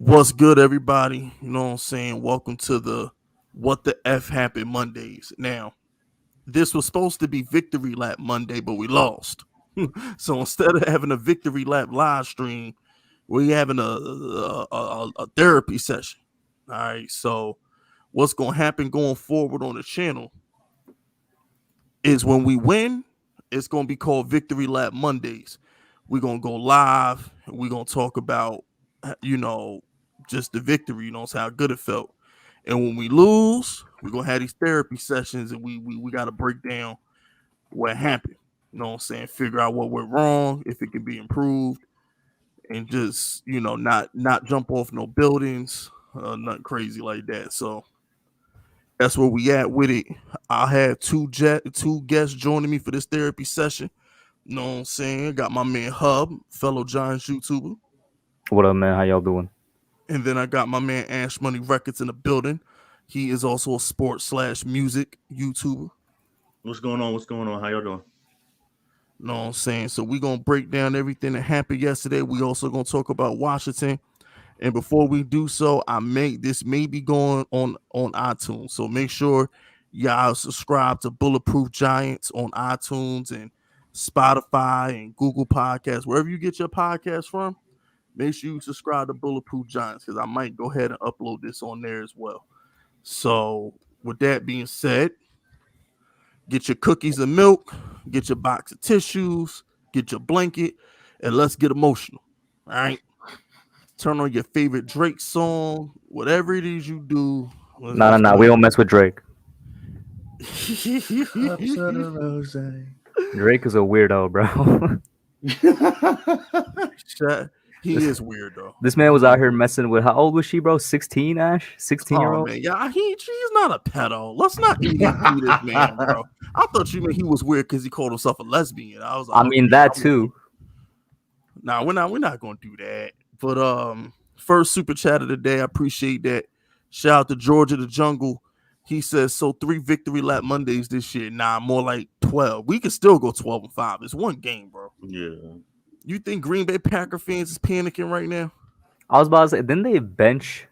What's good, everybody? You know what I'm saying? Welcome to the What the F Happened Mondays. Now, this was supposed to be Victory Lap Monday, but we lost. So instead of having a Victory Lap live stream, we're having a therapy session. All right. So, what's going to happen going forward on the channel is when we win, it's going to be called Victory Lap Mondays. We're going to go live and we're going to talk about, you know, just the victory, how good it felt. And when we lose, we're going to have these therapy sessions and we got to break down what happened. You know what I'm saying? Figure out what went wrong, if it can be improved, and just, not jump off no buildings, nothing crazy like that. So that's where we at with it. I'll have two guests joining me for this therapy session. You know what I'm saying? Got my man Hub, fellow Giants YouTuber. What up, man? How y'all doing? And then I got my man Ash Money Records in the building. He is also a sports/music YouTuber. What's going on? What's going on? How y'all doing? You know what I'm saying? So we gonna break down everything that happened yesterday. We also gonna talk about Washington. And before we do so, this may be going on iTunes. So make sure y'all subscribe to Bulletproof Giants on iTunes and Spotify and Google Podcasts, wherever you get your podcast from. Make sure you subscribe to Bulletproof Giants because I might go ahead and upload this on there as well. So with that being said, get your cookies and milk, get your box of tissues, get your blanket, and let's get emotional. All right. Turn on your favorite Drake song, whatever it is you do. No. We don't mess with Drake. Drake is a weirdo, bro. He is weird though. This man was out here messing with. How old was she, bro? 16, Ash? 16-year-old? Man, yeah, he's not a pedo. Let's not EDP this man, bro. I thought you meant he was weird because he called himself a lesbian. I was like, I mean that too. Nah, we're not gonna do that. But first super chat of the day, I appreciate that. Shout out to Georgia the Jungle. He says, so 3 victory lap Mondays this year. Nah, more like 12. We can still go 12-5. It's one game, bro. Yeah. You think Green Bay Packer fans is panicking right now? I was about to say, didn't they bench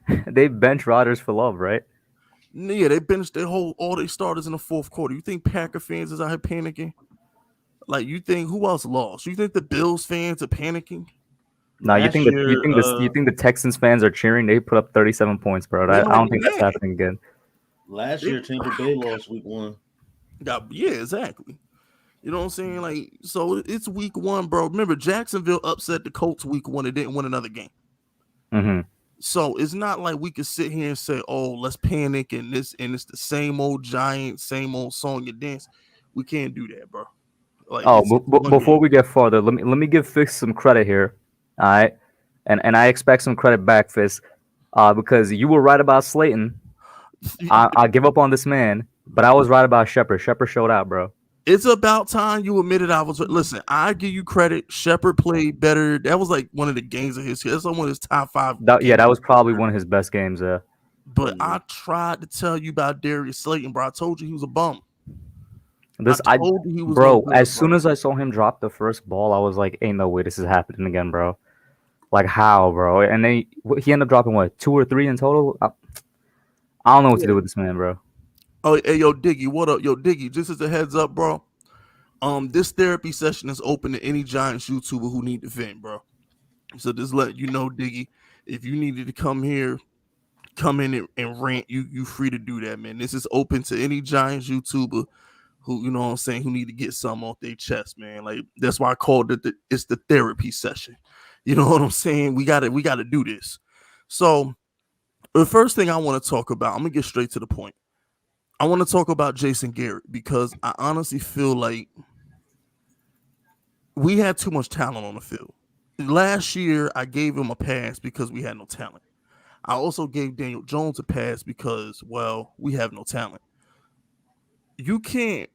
Rodgers for love, right? Yeah, they benched all their starters in the fourth quarter. You think Packer fans is out here panicking? Like, you think who else lost? You think the Bills fans are panicking? No, you think the Texans fans are cheering? They put up 37 points, bro. I don't think that's happening again. Last year, Tampa Bay lost week 1. Yeah, exactly. You know what I'm saying? Like, so it's week 1, bro. Remember, Jacksonville upset the Colts week 1 and didn't win another game. Mm-hmm. So it's not like we could sit here and say, "Oh, let's panic," and it's the same old Giants, same old song and dance. We can't do that, bro. Like, before we get further, let me give Fix some credit here. All right, and I expect some credit back, Fist, because you were right about Slayton. I give up on this man, but I was right about Shepard. Shepard showed out, bro. It's about time you admitted I was. Listen, I give you credit. Shepard played better. That was like one of the games of his. That's one of his top 5. That was probably one of his best games. But I tried to tell you about Darius Slayton, bro. I told you he was a bum. As soon as I saw him drop the first ball, I was like, "Ain't no way this is happening again, bro." Like, how, bro? And then he ended up dropping what, 2 or 3 in total. I don't know what to do with this man, bro. Oh, hey, yo, Diggy, what up? Yo, Diggy, just as a heads up, bro. This therapy session is open to any Giants YouTuber who need to vent, bro. So just let you know, Diggy, if you needed to come in and rant, you free to do that, man. This is open to any Giants YouTuber who, you know what I'm saying, who need to get something off their chest, man. Like, that's why I called it it's the therapy session. You know what I'm saying? We gotta do this. So the first thing I want to talk about, I'm gonna get straight to the point. I want to talk about Jason Garrett because I honestly feel like we had too much talent on the field. Last year, I gave him a pass because we had no talent. I also gave Daniel Jones a pass because, well, we have no talent. We can't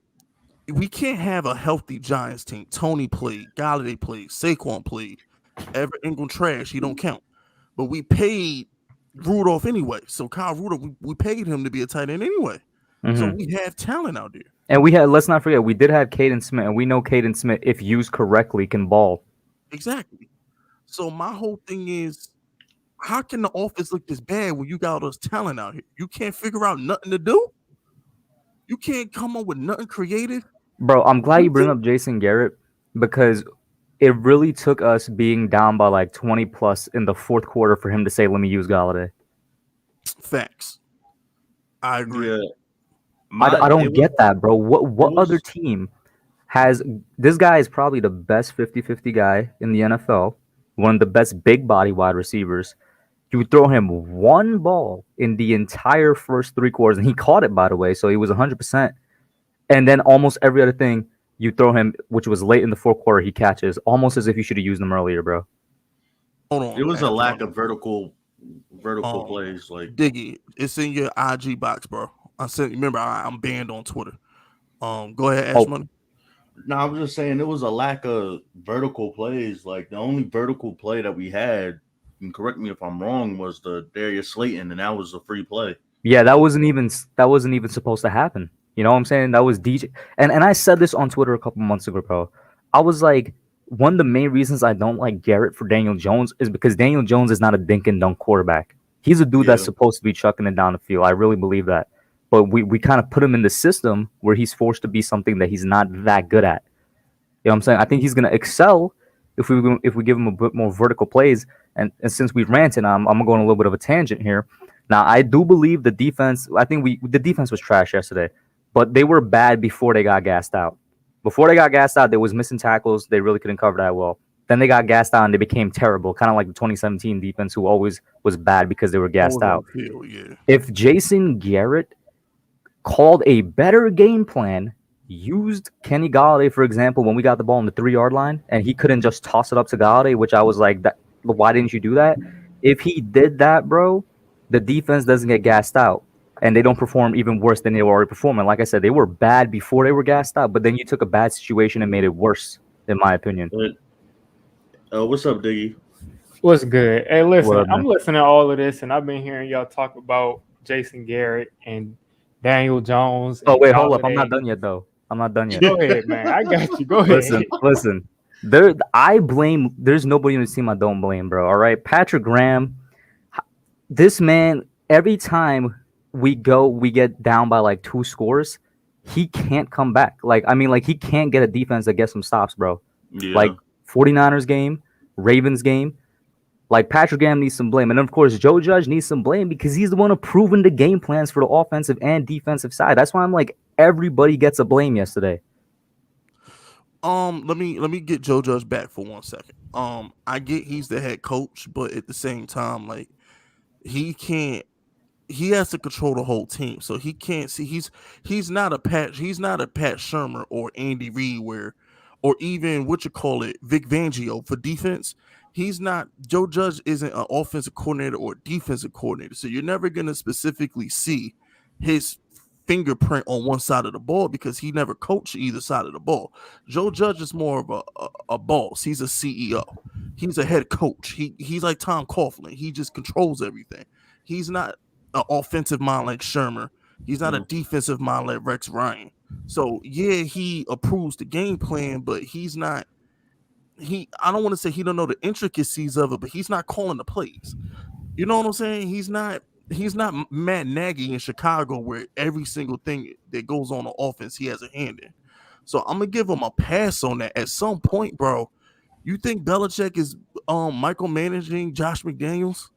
have a healthy Giants team. Tony played, Galladay played, Saquon played. Everett Ingram trash, he don't count. But we paid Rudolph anyway. So Kyle Rudolph, we paid him to be a tight end anyway. Mm-hmm. So we have talent out there. And let's not forget, we did have Caden Smith, and we know Caden Smith, if used correctly, can ball. Exactly. So my whole thing is, how can the offense look this bad when you got all this talent out here? You can't figure out nothing to do. You can't come up with nothing creative. Bro, I'm glad you bring up Jason Garrett because it really took us being down by like 20 plus in the fourth quarter for him to say, "Let me use Galladay." Facts. I agree. Yeah, I don't get that, bro. What other team has this guy is probably the best 50-50 guy in the NFL, one of the best big body wide receivers. You throw him one ball in the entire first three quarters, and he caught it, by the way, so he was 100%. And then almost every other thing you throw him, which was late in the fourth quarter, he catches, almost as if you should have used him earlier, bro. Hold on. It was a lack of vertical plays. Like Diggy, it's in your IG box, bro. I said, remember, I'm banned on Twitter. Go ahead, Ash Money. No, I was just saying it was a lack of vertical plays. Like the only vertical play that we had, and correct me if I'm wrong, was the Darius Slayton, and that was a free play. Yeah, that wasn't even supposed to happen. You know what I'm saying? That was DJ. And I said this on Twitter a couple months ago, bro. I was like, one of the main reasons I don't like Garrett for Daniel Jones is because Daniel Jones is not a dink and dunk quarterback. He's a dude that's supposed to be chucking it down the field. I really believe that. But we kind of put him in the system where he's forced to be something that he's not that good at. You know what I'm saying? I think he's going to excel if we give him a bit more vertical plays. And since we've ranted, I'm going to go on a little bit of a tangent here. Now, I do believe the defense, the defense was trash yesterday, but they were bad before they got gassed out. Before they got gassed out, they was missing tackles. They really couldn't cover that well. Then they got gassed out and they became terrible, kind of like the 2017 defense, who always was bad because they were gassed out. If Jason Garrett called a better game plan, used Kenny Galladay, for example, when we got the ball on the 3-yard line, and he couldn't just toss it up to Galladay, which I was like, why didn't you do that? If he did that, bro, the defense doesn't get gassed out, and they don't perform even worse than they were already performing. Like I said, they were bad before they were gassed out, but then you took a bad situation and made it worse, in my opinion. What's up, Diggy? What's good? Hey, listen, I'm listening to all of this, and I've been hearing y'all talk about Jason Garrett and Daniel Jones. Oh, wait, hold up. I'm not done yet, though. Go ahead, man. I got you. Go ahead. Listen. There's nobody on the team I don't blame, bro. All right. Patrick Graham, this man, every time we get down by like 2 scores, he can't come back. He can't get a defense that gets some stops, bro. Yeah. Like 49ers game, Ravens game. Like Patrick Graham needs some blame. And of course, Joe Judge needs some blame because he's the one approving the game plans for the offensive and defensive side. That's why I'm like, everybody gets a blame yesterday. Let me get Joe Judge back for 1 second. I get he's the head coach, but at the same time, like he has to control the whole team. So he can't see he's not a Pat Shermer or Andy Reid or even Vic Fangio for defense. He's not. Joe Judge isn't an offensive coordinator or defensive coordinator. So you're never gonna specifically see his fingerprint on one side of the ball because he never coached either side of the ball. Joe Judge is more of a boss. He's a CEO. He's a head coach. He's like Tom Coughlin. He just controls everything. He's not an offensive mind like Shermer. He's not a defensive mind like Rex Ryan. So yeah, he approves the game plan, but he's not. I don't want to say he don't know the intricacies of it, but he's not calling the plays. You know what I'm saying? He's not Matt Nagy in Chicago where every single thing that goes on offense he has a hand in. So I'm gonna give him a pass on that. At some point, bro, you think Belichick is micromanaging Josh McDaniels?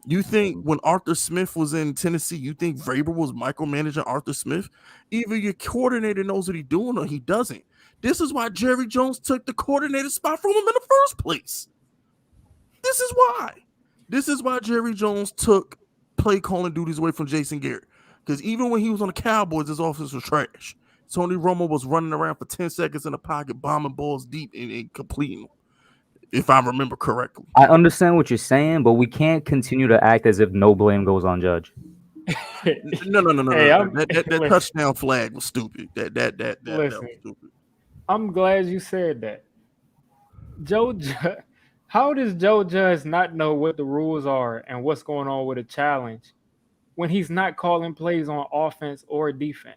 You think when Arthur Smith was in Tennessee, you think Vrabel was micromanaging Arthur Smith? Either your coordinator knows what he's doing or he doesn't. This is why Jerry Jones took the coordinator spot from him in the first place. This is why Jerry Jones took play calling duties away from Jason Garrett. Because even when he was on the Cowboys, his offense was trash. Tony Romo was running around for 10 seconds in the pocket, bombing balls deep and completing them, if I remember correctly. I understand what you're saying, but we can't continue to act as if no blame goes on Judge. No. Hey, that touchdown flag was stupid. That was stupid. I'm glad you said that. How does Joe Judge not know what the rules are and what's going on with a challenge when he's not calling plays on offense or defense?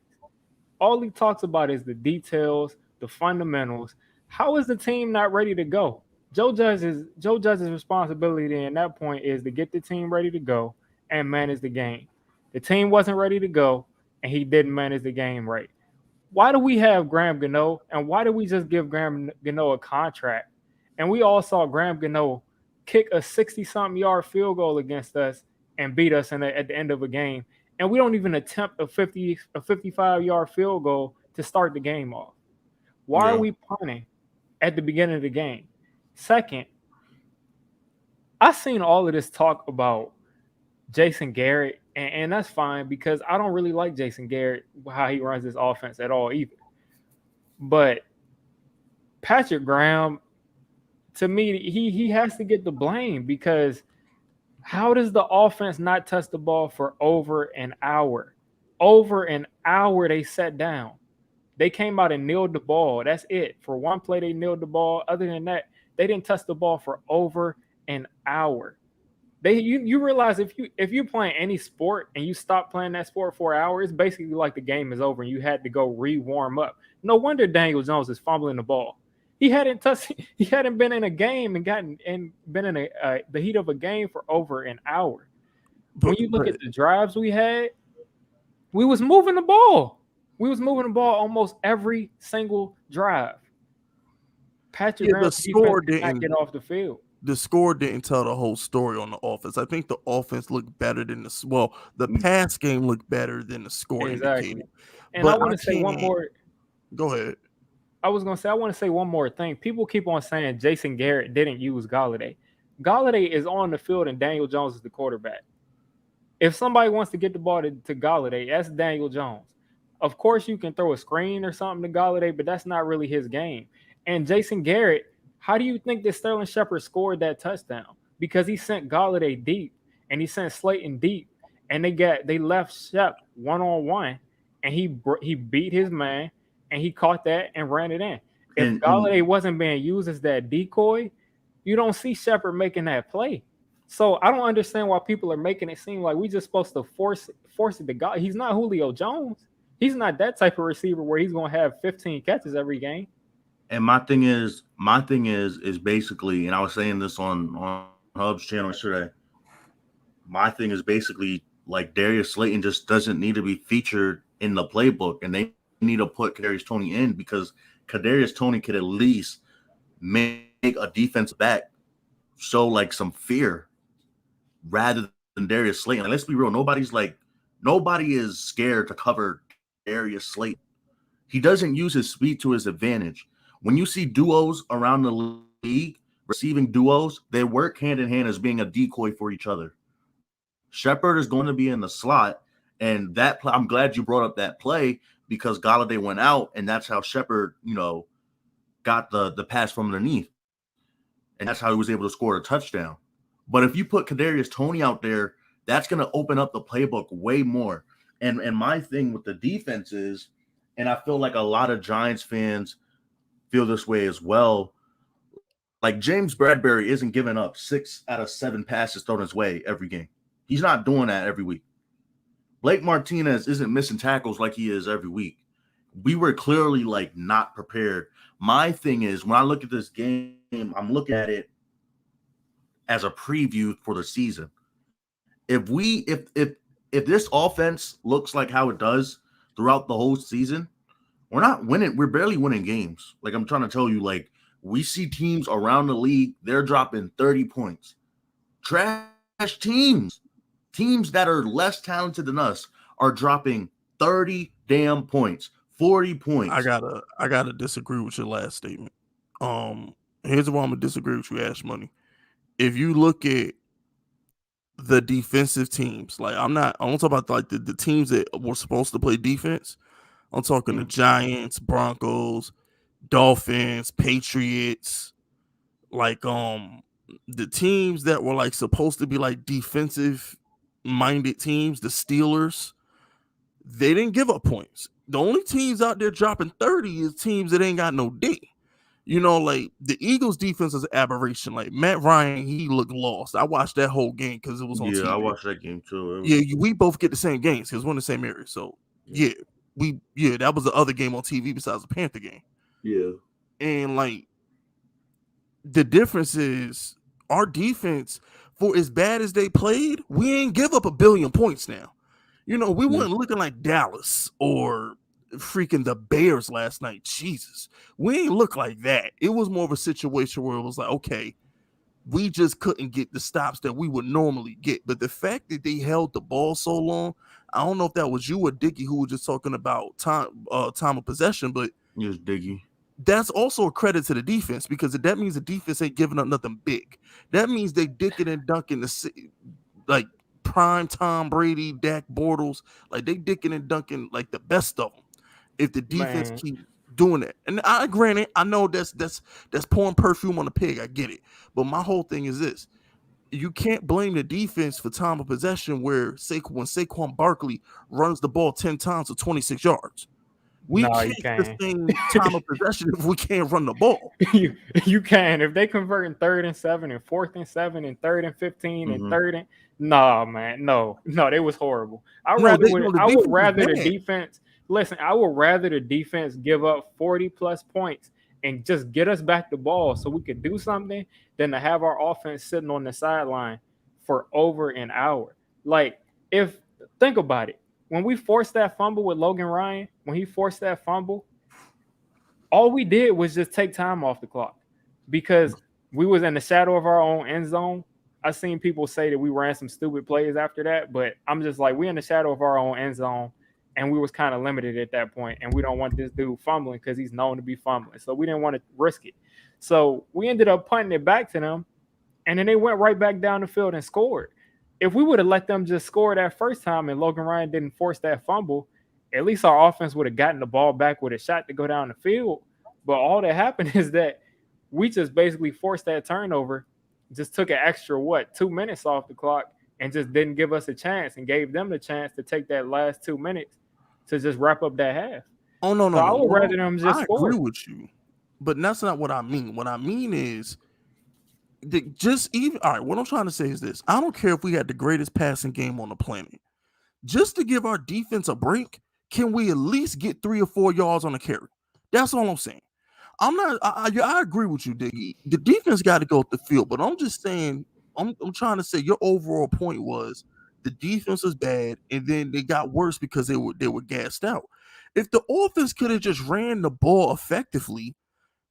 All he talks about is the details, the fundamentals. How is the team not ready to go? Joe Judge's responsibility in that point is to get the team ready to go and manage the game. The team wasn't ready to go, and he didn't manage the game right. Why do we have Graham Gano, and why do we just give Graham Gano a contract? And we all saw Graham Gano kick a 60-something yard field goal against us and beat us at the end of a game. And we don't even attempt a 55-yard field goal to start the game off. Why are we punting at the beginning of the game? Second, I seen all of this talk about Jason Garrett, and that's fine because I don't really like Jason Garrett, how he runs his offense at all either. But Patrick Graham, to me, he has to get the blame because how does the offense not touch the ball for over an hour? Over an hour they sat down. They came out and kneeled the ball. That's it. For one play, they kneeled the ball. Other than that, they didn't touch the ball for over an hour. You realize if you're playing any sport and you stop playing that sport for an hour, it's basically like the game is over and you had to go re-warm up. No wonder Daniel Jones is fumbling the ball. He hadn't been in a game and been in the heat of a game for over an hour. When you look at the drives we had, we was moving the ball. We was moving the ball almost every single drive. Patrick Graham's defense did not get off the field. The score didn't tell the whole story on the offense. I think the offense looked better than the pass game looked better than the score indicated. And I want to say one more. Go ahead. I was going to say, I want to say one more thing. People keep on saying Jason Garrett didn't use Galladay. Galladay is on the field and Daniel Jones is the quarterback. If somebody wants to get the ball to Galladay, that's Daniel Jones. Of course, you can throw a screen or something to Galladay, but that's not really his game. And Jason Garrett, how do you think that Sterling Shepard scored that touchdown? Because he sent Galladay deep and he sent Slayton deep, and they left Shep one-on-one, and he beat his man, and he caught that and ran it in. If Galladay wasn't being used as that decoy, you don't see Shepard making that play. So I don't understand why people are making it seem like we just supposed to force it to God. He's not Julio Jones. He's not that type of receiver where he's going to have 15 catches every game. And my thing is basically, and I was saying this on Hub's channel yesterday. My thing is basically like Darius Slayton just doesn't need to be featured in the playbook, and they need to put Kadarius Toney in because Kadarius Toney could at least make a defense back show like some fear rather than Darius Slayton. Like, let's be real, nobody is scared to cover Darius Slayton. He doesn't use his speed to his advantage. When you see duos around the league, receiving duos, they work hand in hand as being a decoy for each other. Shepard is going to be in the slot, and that play, I'm glad you brought up that play because Galladay went out, and that's how Shepard, got the pass from underneath, and that's how he was able to score a touchdown. But if you put Kadarius Toney out there, that's going to open up the playbook way more. And my thing with the defense is, and I feel like a lot of Giants fans feel this way as well, like James Bradbury isn't giving up 6 out of 7 passes thrown his way every game. He's not doing that every week. Blake Martinez isn't missing tackles like he is every week. We were clearly not prepared. My thing is, when I look at this game, I'm looking at it as a preview for the season. If this offense looks like how it does throughout the whole season, we're not winning. We're barely winning games. Like I'm trying to tell you, we see teams around the league, they're dropping 30 points. Trash teams that are less talented than us are dropping 30 damn points, 40 points. I gotta disagree with your last statement. Here's why I'm gonna disagree with you, Ash Money. If you look at the defensive teams, I'm talking about the teams that were supposed to play defense. I'm talking the Giants, Broncos, Dolphins, Patriots, the teams that were supposed to be defensive minded teams, the Steelers, they didn't give up points. The only teams out there dropping 30 is teams that ain't got no D. The Eagles defense is an aberration. Matt Ryan, he looked lost. I watched that whole game because it was on TV. Yeah, I watched that game too. We both get the same games because we're in the same area. So that was the other game on TV besides the Panther game. Yeah. And The difference is our defense, for as bad as they played, we ain't give up a billion points now. You know, we weren't looking like Dallas or freaking the Bears last night. Jesus. We ain't look like that. It was more of a situation where it was like, okay, we just couldn't get the stops that we would normally get. But the fact that they held the ball so long, I don't know if that was you or Dicky who was just talking about time of possession, but it was Diggy. that's also a credit to the defense because that means the defense ain't giving up nothing big. That means they dicking and dunking like prime Tom Brady, Dak Bortles, like they dicking and dunking like the best of them. If the defense Man, keep doing it, and I granted, I know that's pouring perfume on a pig. I get it, but my whole thing is this: you can't blame the defense for time of possession where when Saquon Barkley runs the ball 10 times for 26 yards. We no, you can't can't. sustain time of possession if we can't run the ball. you can. If they convert in 3rd and 7 and 4th and 7 and 3rd and 15 and 3rd and no, man, no, they was horrible. I would rather the defense. Listen, I would rather the defense give up 40 plus points and just get us back the ball so we could do something than to have our offense sitting on the sideline for over an hour. Like, if think about it, when we forced that fumble with Logan Ryan, when he forced that fumble, all we did was just take time off the clock because we was in the shadow of our own end zone. I've seen people say that we ran some stupid plays after that, but I'm just like, we in the shadow of our own end zone, and we was kind of limited at that point, and we don't want this dude fumbling because he's known to be fumbling, so we didn't want to risk it. So we ended up punting it back to them, and then they went right back down the field and scored. If we would have let them just score that first time and Logan Ryan didn't force that fumble, at least our offense would have gotten the ball back with a shot to go down the field. But all that happened is that we just basically forced that turnover, just took an extra 2 minutes off the clock, and just didn't give us a chance and gave them the chance to take that last 2 minutes to just wrap up that half. Oh no, I would rather them just I score. agree with you, but that's not what I mean. What I mean is just even all right. What I'm trying to say is this: I don't care if we had the greatest passing game on the planet. Just to give our defense a break, can we at least get 3 or 4 yards on a carry? That's all I'm saying. I'm not. I agree with you, Diggy. The defense got to go up the field, but I'm just saying. I'm trying to say your overall point was the defense was bad, and then they got worse because they were gassed out. If the offense could have just ran the ball effectively,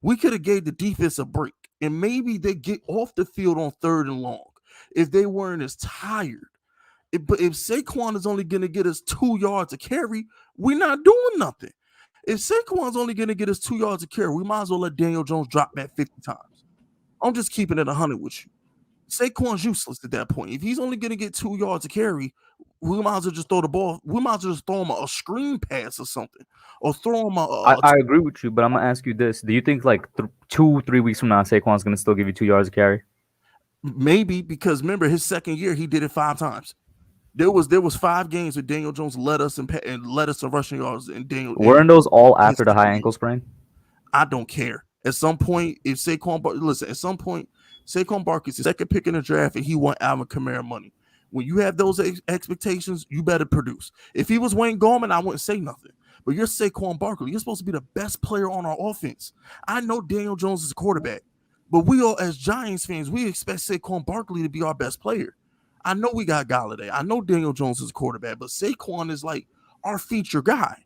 we could have gave the defense a break, and maybe they get off the field on 3rd and long if they weren't as tired. But if Saquon is only going to get us 2 yards of carry, we're not doing nothing. If Saquon's only going to get us 2 yards of carry, we might as well let Daniel Jones drop back 50 times. I'm just keeping it 100 with you. Saquon's useless at that point. If he's only going to get 2 yards of carry, we might as well just throw the ball. We might as well just throw him a screen pass or something, or throw him I agree with you, but I'm gonna ask you this: do you think like 2-3 weeks from now, Saquon's gonna still give you 2 yards of carry? Maybe, because remember his second year he did it 5 times. There was 5 games where Daniel Jones led us and led us in rushing yards, and Daniel weren't those all after the high ankle sprain? I don't care. At some point, if Saquon Barkley's the second pick in the draft, and he won Alvin Kamara money. When you have those expectations, you better produce. If he was Wayne Gallman, I wouldn't say nothing. But you're Saquon Barkley. You're supposed to be the best player on our offense. I know Daniel Jones is a quarterback, but we all, as Giants fans, we expect Saquon Barkley to be our best player. I know we got Galladay. I know Daniel Jones is a quarterback, but Saquon is like our feature guy.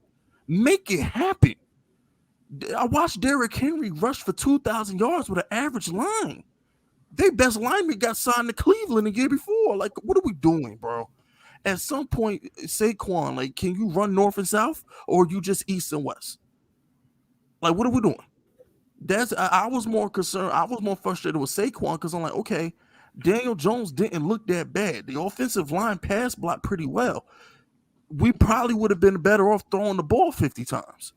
Make it happen. I watched Derrick Henry rush for 2,000 yards with an average line. Their best lineman got signed to Cleveland the year before. Like, what are we doing, bro? At some point, Saquon, like, can you run north and south, or are you just east and west? Like, what are we doing? I was more concerned. I was more frustrated with Saquon because I'm like, okay, Daniel Jones didn't look that bad. The offensive line pass blocked pretty well. We probably would have been better off throwing the ball 50 times.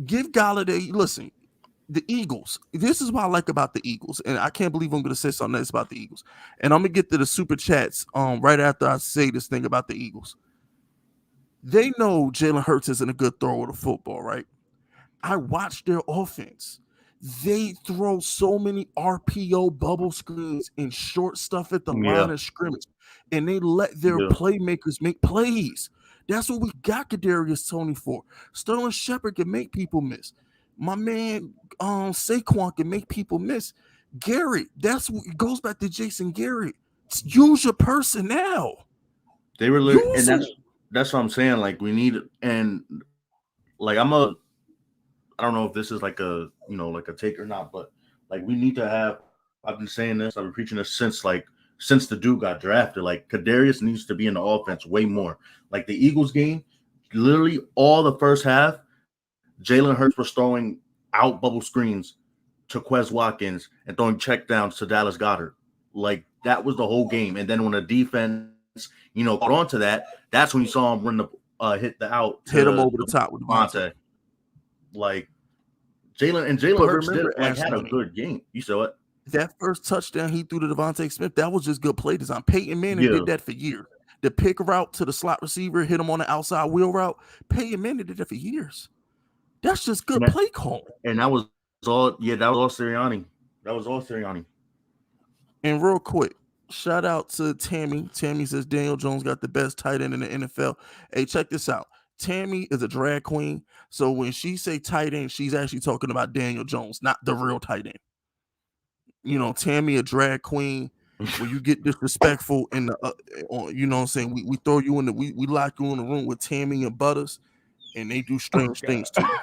Give Galladay, listen, the Eagles. This is what I like about the Eagles, and I can't believe I'm going to say something nice about the Eagles. And I'm going to get to the super chats right after I say this thing about the Eagles. They know Jalen Hurts isn't a good thrower of the football, right? I watched their offense. They throw so many RPO bubble screens and short stuff at the line of scrimmage, and they let their playmakers make plays. That's what we got Kadarius Toney for. Sterling Shepard can make people miss. My man Saquon can make people miss. Garrett, that's what it goes back to Jason Garrett. Use your personnel. They were, Use and it. that's what I'm saying. Like we need, and like I don't know if this is like a like a take or not, but like we need to have. I've been saying this. I've been preaching this since the dude got drafted. Like Kadarius needs to be in the offense way more. Like the Eagles game, literally all the first half, Jalen Hurts was throwing out bubble screens to Quez Watkins and throwing check downs to Dallas Goedert. Like that was the whole game. And then when the defense, caught on to that, that's when you saw him run the hit the out hit him over the top with Devontae. Like Jalen Hurts had a good game. You saw it. That first touchdown he threw to Devontae Smith, that was just good play design. Peyton Manning did that for years. The pick route to the slot receiver, hit him on the outside wheel route. Peyton Manning did that for years. That's just good play call. And that was all. Yeah, that was all Sirianni. That was all Sirianni. And real quick, shout out to Tammy. Tammy says Daniel Jones got the best tight end in the NFL. Hey, check this out. Tammy is a drag queen, so when she say tight end, she's actually talking about Daniel Jones, not the real tight end. Tammy a drag queen. When you get disrespectful in the, you know what I'm saying, we throw you in the, we lock you in the room with Tammy and Butters, and they do strange things to you.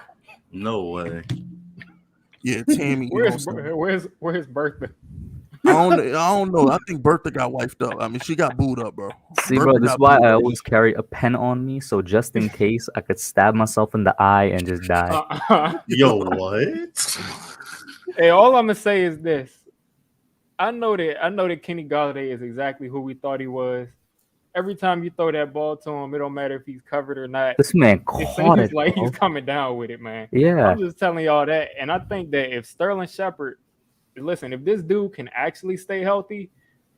No way. Yeah, Tammy. Where's Bertha? I don't know. I think Bertha got wifed up. I mean, she got booed up, bro. See, bro, this is why I always carry a pen on me, so just in case I could stab myself in the eye and just die. Yo, what? Hey, all I'm gonna say is this. I know that Kenny Galladay is exactly who we thought he was. Every time you throw that ball to him, it don't matter if he's covered or not. This man caught it. Like he's coming down with it, man. Yeah. I'm just telling y'all that. And I think that if Sterling Shepard, listen, if this dude can actually stay healthy,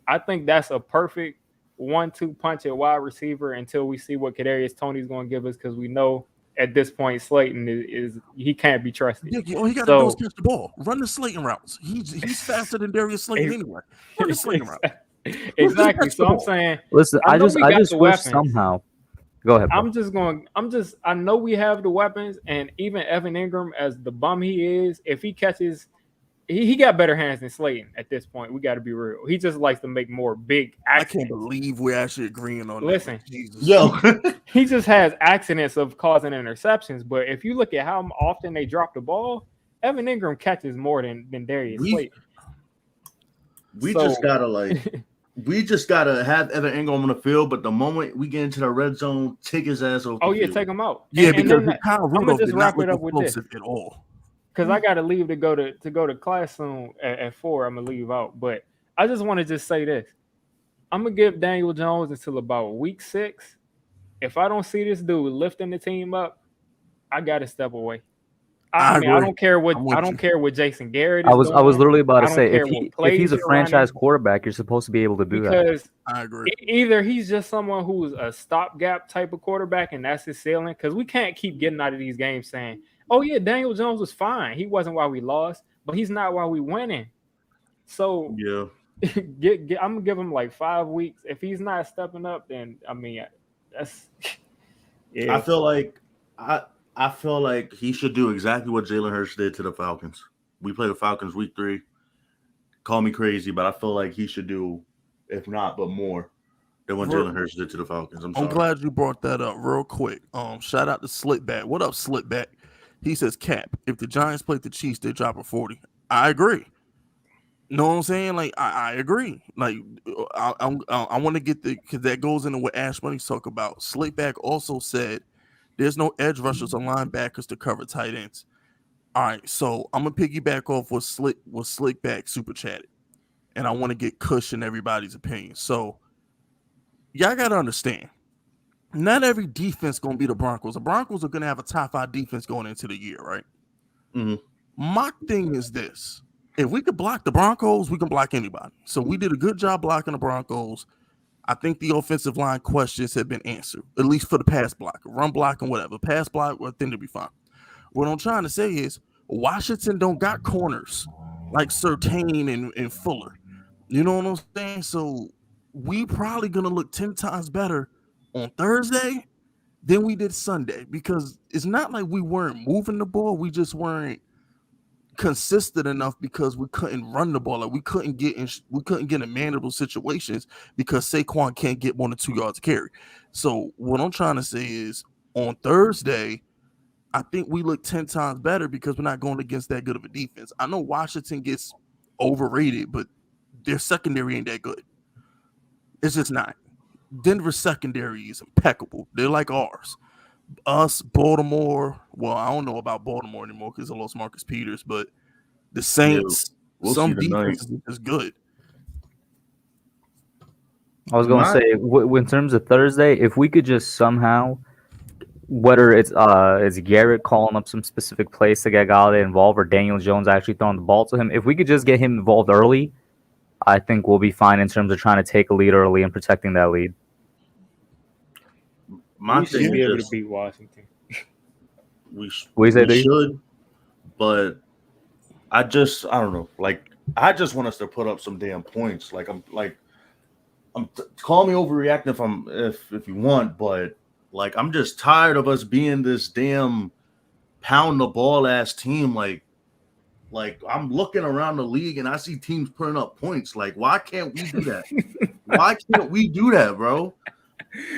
I think that's a perfect 1-2 punch at wide receiver until we see what Kadarius Toney's going to give us, because we know at this point Slayton is he can't be trusted. Yeah, all he got to do is catch the ball, run the Slayton routes. He's faster than Darius Slayton anyway. Run the Slayton route. Exactly. So I'm saying, listen, I just wish somehow. Go ahead. Bro. I know we have the weapons, and even Evan Ingram, as the bum he is, if he catches. He got better hands than Slayton at this point. We got to be real. He just likes to make more big accidents. I can't believe we're actually agreeing on Listen, that. Jesus. Yo. He just has accidents of causing interceptions. But if you look at how often they drop the ball, Evan Ingram catches more than Darius Slayton. We just gotta have Evan Ingram on the field, but the moment we get into the red zone, take his ass off. Oh yeah, take him out. Yeah, because Kyle Rudolph just did wrap not it look up with explosive this at all. Because I got to leave to go to class soon at 4. I'm going to leave out. But I just want to just say this. I'm going to give Daniel Jones until about week 6. If I don't see this dude lifting the team up, I got to step away. I mean, I don't care what Jason Garrett is doing. I was literally about to say, if he's a franchise quarterback, you're supposed to be able to do that. Because I agree. Either he's just someone who's a stopgap type of quarterback and that's his ceiling, because we can't keep getting out of these games saying, oh, yeah, Daniel Jones was fine. He wasn't why we lost, but he's not why we winning. So yeah, I'm going to give him like 5 weeks. If he's not stepping up, then, I mean, that's – yeah. I feel like he should do exactly what Jalen Hurts did to the Falcons. We play the Falcons week 3. Call me crazy, but I feel like he should do, if not, but more than what Jalen Hurts did to the Falcons. I'm glad you brought that up real quick. Shout out to Slickback. What up, Slickback? He says, Cap, if the Giants played the Chiefs, they drop a 40. I agree. Know what I'm saying? Like, I agree. Like, I want to get because that goes into what Ash Money's talk about. Slickback also said there's no edge rushers or linebackers to cover tight ends. All right, so I'm going to piggyback off what Slickback super chatted. And I want to get cushion everybody's opinion. So, y'all got to understand. Not every defense going to be the Broncos. The Broncos are going to have a top 5 defense going into the year, right? Mm-hmm. My thing is this. If we could block the Broncos, we can block anybody. So we did a good job blocking the Broncos. I think the offensive line questions have been answered, at least for the pass block, run block, and whatever. Pass block, I think it'll be fine. What I'm trying to say is Washington don't got corners like Surtain and Fuller. You know what I'm saying? So we probably going to look 10 times better on Thursday than we did Sunday, because it's not like we weren't moving the ball. We just weren't consistent enough because we couldn't run the ball. Like we couldn't get in manageable situations because Saquon can't get more than 2 yards to carry. So what I'm trying to say is on Thursday, I think we look 10 times better because we're not going against that good of a defense. I know Washington gets overrated, but their secondary ain't that good. It's just not. Denver's secondary is impeccable. They're like ours. Us, Baltimore. Well, I don't know about Baltimore anymore because I lost Marcus Peters, but the Saints, we'll some see tonight. defenses is good. I was going to say, in terms of Thursday, if we could just somehow, whether it's Garrett calling up some specific place to get Galladay involved or Daniel Jones actually throwing the ball to him, if we could just get him involved early, I think we'll be fine in terms of trying to take a lead early and protecting that lead. We should be able to beat Washington. We should, but I don't know. Like, I just want us to put up some damn points. Call me overreacting if you want, but like I'm just tired of us being this damn pound the ball ass team. Like I'm looking around the league and I see teams putting up points. Like, why can't we do that? Why can't we do that, bro?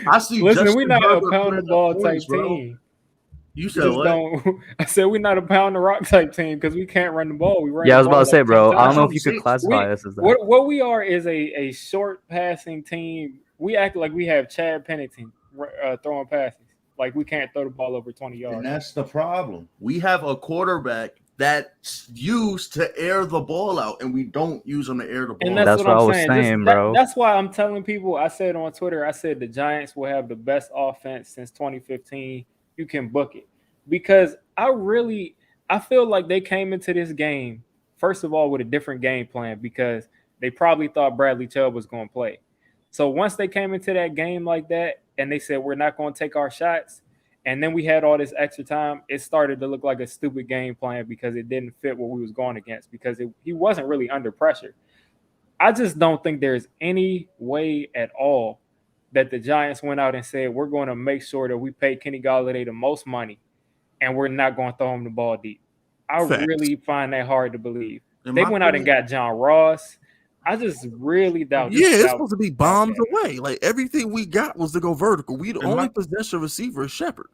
I see. Listen, we're not a pound the ball type team. You said what? I said we're not a pound the rock type team because we can't run the ball. We run. Yeah, I was about to say, bro. I don't know if Times. you could classify us as that. What we are is a short passing team. We act like we have Chad Pennington throwing passes. Like we can't throw the ball over 20 yards. And that's the problem. We have a quarterback that's used to air the ball out, and we don't use him to air the ball. And that's what I was saying, bro. That's why I'm telling people. I said on Twitter, I said the Giants will have the best offense since 2015. You can book it because I feel like they came into this game first of all with a different game plan because they probably thought Bradley Chubb was going to play. So once they came into that game like that, and they said we're not going to take our shots. And then we had all this extra time. It started to look like a stupid game plan because it didn't fit what we was going against because he wasn't really under pressure. I just don't think there's any way at all that the Giants went out and said, we're going to make sure that we pay Kenny Galladay the most money and we're not going to throw him the ball deep. I really find that hard to believe. They went out and got John Ross. I just really doubt. Yeah, it's supposed to be bombs away. Like everything we got was to go vertical. We the only possession receiver is Shepard.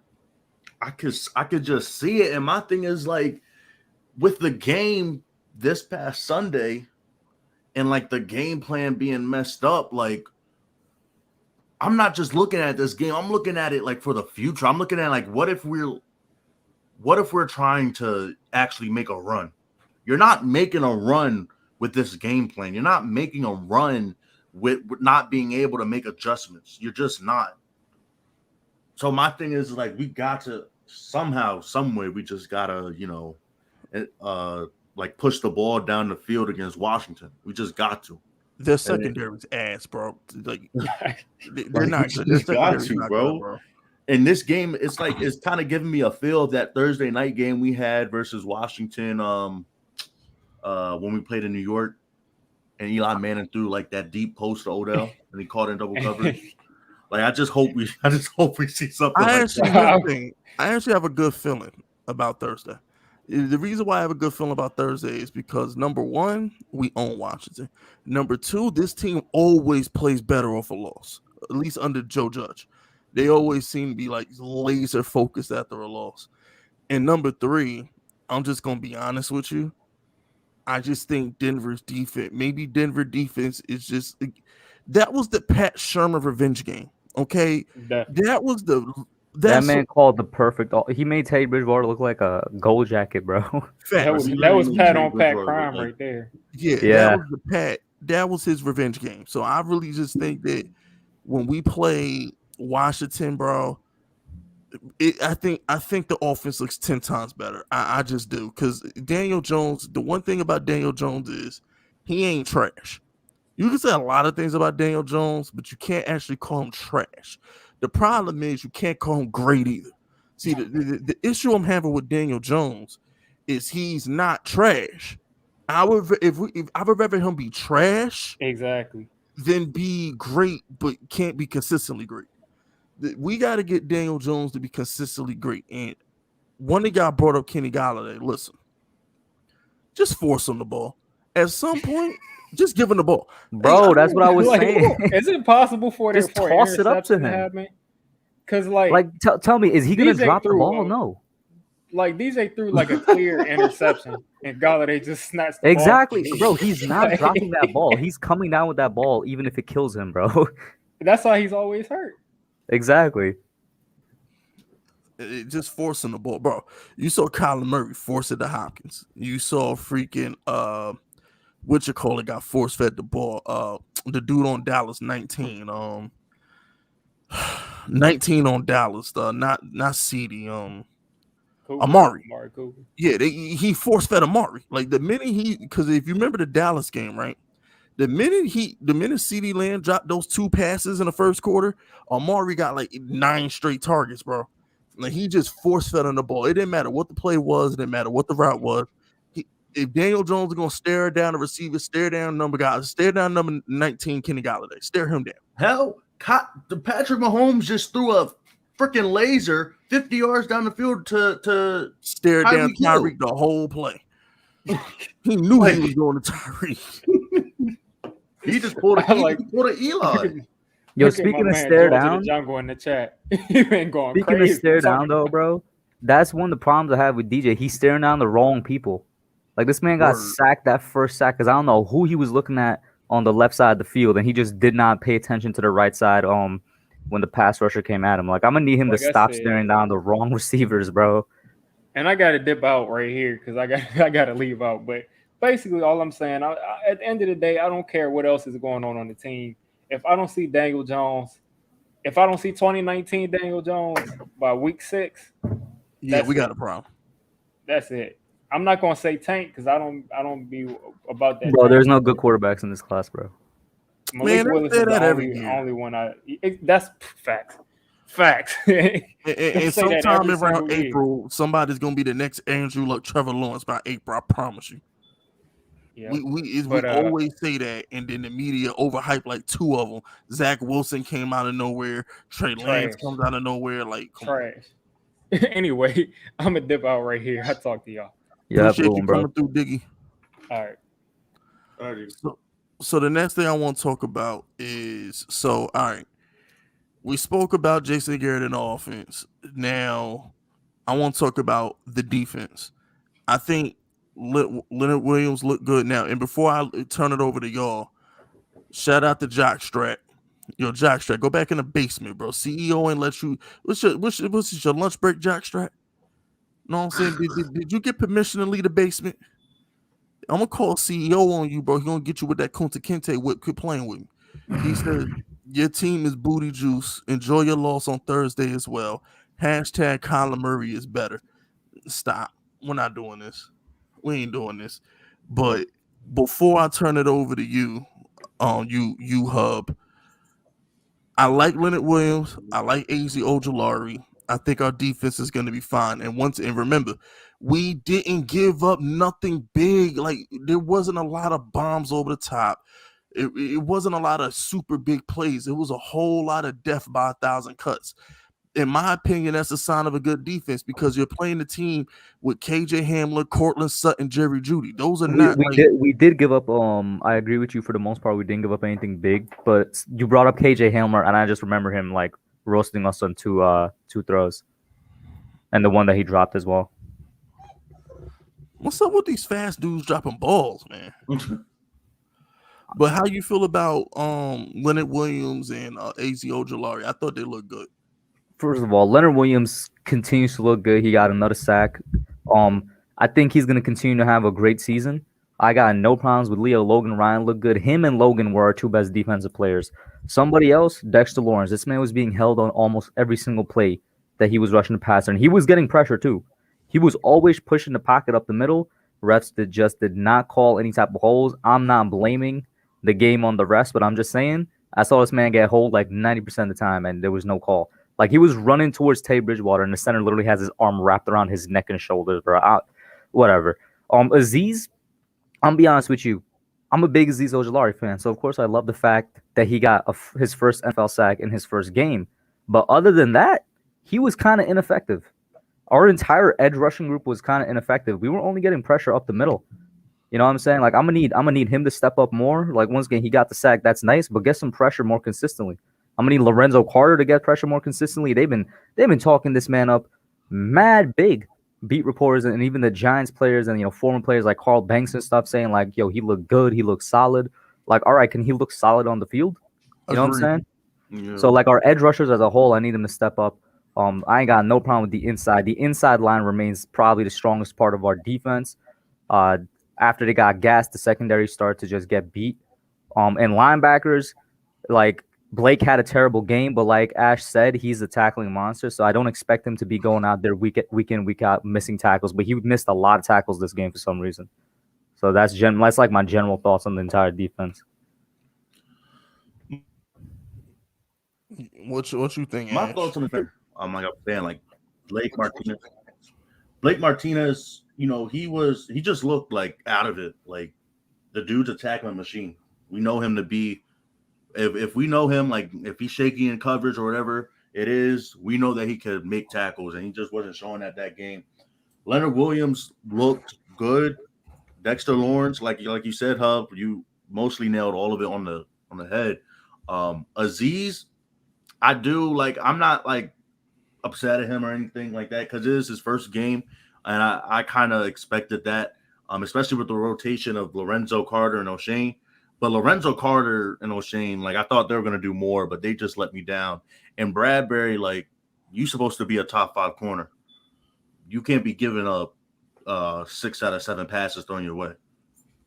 I could just see it, and my thing is like with the game this past Sunday, and like the game plan being messed up. Like I'm not just looking at this game. I'm looking at it like for the future. I'm looking at like what if we're trying to actually make a run? You're not making a run with this game plan. You're not making a run with not being able to make adjustments. You're just not. So my thing is like we got to somehow, some way, we just gotta, like push the ball down the field against Washington. We just got to. Their secondary's ass, bro. Like they're not good. Their got to, bro. Good, bro. In this game, it's kind of giving me a feel of that Thursday night game we had versus Washington. When we played in New York, and Eli Manning threw like that deep post to Odell, and he caught in double coverage. Like I just hope we see something. I actually have a good feeling about Thursday. The reason why I have a good feeling about Thursday is because number one, we own Washington. Number two, this team always plays better off a loss, at least under Joe Judge. They always seem to be like laser focused after a loss. And number three, I'm just gonna be honest with you. I just think Denver's defense, maybe Denver defense is just that was the Pat Shermer revenge game. Okay, that was that man called the perfect. He made Teddy Bridgewater look like a gold jacket, bro. That was Pat on Pat crime right there. Yeah, that was his revenge game. So I really just think that when we play Washington, bro, I think the offense looks 10 times better. I just do because Daniel Jones. The one thing about Daniel Jones is he ain't trash. You can say a lot of things about Daniel Jones, but you can't actually call him trash. The problem is you can't call him great either. See, the issue I'm having with Daniel Jones is he's not trash. I would rather him be trash exactly than be great, but can't be consistently great. We got to get Daniel Jones to be consistently great. And one of y'all brought up Kenny Galladay. Listen, just force him the ball. At some point, just give him the ball. Bro, that's what I was like, saying. Is it possible for Just an toss it up to interception him. happen? Because tell me, is he gonna DJ drop the threw ball? a- No. like DJ threw like a clear interception, and Galladay just snatched the Exactly, ball. bro. He's not Like- dropping that ball. He's coming down with that ball, even if it kills him, bro. That's why he's always hurt. Exactly. Just forcing the ball, bro. You saw Kyler Murray force it to Hopkins. You saw freaking got force fed the ball. The dude on Dallas 19. 19 on Dallas. Not CD. Amari. Cooper. Yeah, he force fed Amari. Like the minute because if you remember the Dallas game, right? The minute CD Lamb dropped those 2 passes in the first quarter, Amari got like 9 straight targets, bro. Like he just force fed on the ball. It didn't matter what the play was. It didn't matter what the route was. If Daniel Jones is gonna stare down the receiver, stare down number 19, Kenny Galladay, stare him down. Hell, the Patrick Mahomes just threw a freaking laser 50 yards down the field to stare down Tyreek the whole play. He knew he was going to Tyreek. He just pulled an Eli. Yo, speaking of stare down, jungle in the chat. He been going speaking crazy. of stare down though, bro, that's one of the problems I have with DJ. He's staring down the wrong people. Like this man got sacked that first sack because I don't know who he was looking at on the left side of the field, and he just did not pay attention to the right side. When the pass rusher came at him, like I'm gonna need him to stop staring down the wrong receivers, bro. And I gotta dip out right here because I gotta leave out. But basically, all I'm saying, at the end of the day, I don't care what else is going on the team. If I don't see Daniel Jones, if I don't see 2019 Daniel Jones by week 6, yeah, we got a problem. That's it. I'm not gonna say tank because I don't be about that. Bro, there's no good quarterbacks in this class, bro. Malik Willis is the only one. That's facts. Facts. and sometime around April, somebody's gonna be the next Andrew Luck, Trevor Lawrence by April. I promise you. Yeah. We always say that, and then the media overhype like 2 of them. Zach Wilson came out of nowhere. Trey Lance comes out of nowhere. Like trash. Anyway, I'm gonna dip out right here. I talk to y'all. Yeah, appreciate you coming through, Diggy. All right. So the next thing I want to talk about is all right. We spoke about Jason Garrett in the offense. Now I want to talk about the defense. I think Leonard Williams looked good now. And before I turn it over to y'all, shout out to Jockstrat. Yo, Jockstrat, go back in the basement, bro. CEO ain't let you. What's your lunch break, Jockstrat? Know what I'm saying? Did you get permission to leave the basement? I'm gonna call CEO on you, bro. He gonna get you with that Kunta Kinte whip. Quit playing with me. He said your team is booty juice. Enjoy your loss on Thursday as well. Hashtag Kyler Murray is better. Stop. We're not doing this. We ain't doing this. But before I turn it over to you, you Hub, I like Leonard Williams. I like AZ Ojulari. I think our defense is going to be fine. And remember, we didn't give up nothing big. Like there wasn't a lot of bombs over the top. It wasn't a lot of super big plays. It was a whole lot of death by 1,000 cuts. In my opinion, that's a sign of a good defense because you're playing the team with KJ Hamler, Cortland Sutton, Jerry Jeudy. Those are we did give up. I agree with you for the most part. We didn't give up anything big, but you brought up KJ Hamler, and I just remember him like roasting us on two throws, and the one that he dropped as well. What's up with these fast dudes dropping balls, man? But how you feel about Leonard Williams and AZ Ojulari? I thought they looked good. First of all, Leonard Williams continues to look good. He got another sack. I think he's going to continue to have a great season. I got no problems with Leo. Logan Ryan looked good. Him and Logan were our 2 best defensive players. Somebody else, Dexter Lawrence. This man was being held on almost every single play that he was rushing the passer, and he was getting pressure too. He was always pushing the pocket up the middle. Refs did not call any type of holes. I'm not blaming the game on the refs, but I'm just saying I saw this man get hold like 90% of the time, and there was no call. Like he was running towards Teddy Bridgewater, and the center literally has his arm wrapped around his neck and shoulders, bro. Whatever. Aziz, I'm be honest with you. I'm a big Aziz Ojulari fan, so of course I love the fact that he got his first NFL sack in his first game. But other than that, he was kind of ineffective. Our entire edge rushing group was kind of ineffective. We were only getting pressure up the middle. You know what I'm saying? Like I'm gonna need him to step up more. Like once again, he got the sack, that's nice, but get some pressure more consistently. I'm gonna need Lorenzo Carter to get pressure more consistently. They've been talking this man up mad big. Beat reporters and even the Giants players and former players like Carl Banks and stuff saying like, yo, he looked good, he looked solid. Like, all right, can he look solid on the field? You know what I'm Agreed. saying? Yeah. So like our edge rushers as a whole, I need them to step up. I ain't got no problem with the inside. The inside line remains probably the strongest part of our defense. Uh, After they got gassed, the secondary started to just get beat. And linebackers, like Blake had a terrible game, but like Ash said, he's a tackling monster. So I don't expect him to be going out there week in, week out missing tackles. But he missed a lot of tackles this game for some reason. So that's like my general thoughts on the entire defense. What you think, My Ash? thoughts on the I'm like a fan, like Blake Martinez. Blake Martinez, he just looked like out of it. Like the dude's a tackling machine. We know him to be, if we know him, like if he's shaky in coverage or whatever it is, we know that he could make tackles, and he just wasn't showing that game. Leonard Williams looked good. Dexter Lawrence, like you said, Hub, you mostly nailed all of it on the head. Aziz, I do like. I'm not like upset at him or anything like that because it is his first game, and I kind of expected that, especially with the rotation of Lorenzo Carter and O'Shane. But Lorenzo Carter and O'Shane, like I thought they were going to do more, but they just let me down. And Bradbury, like you supposed to be a top 5 corner. You can't be giving up 6 out of 7 passes thrown your way.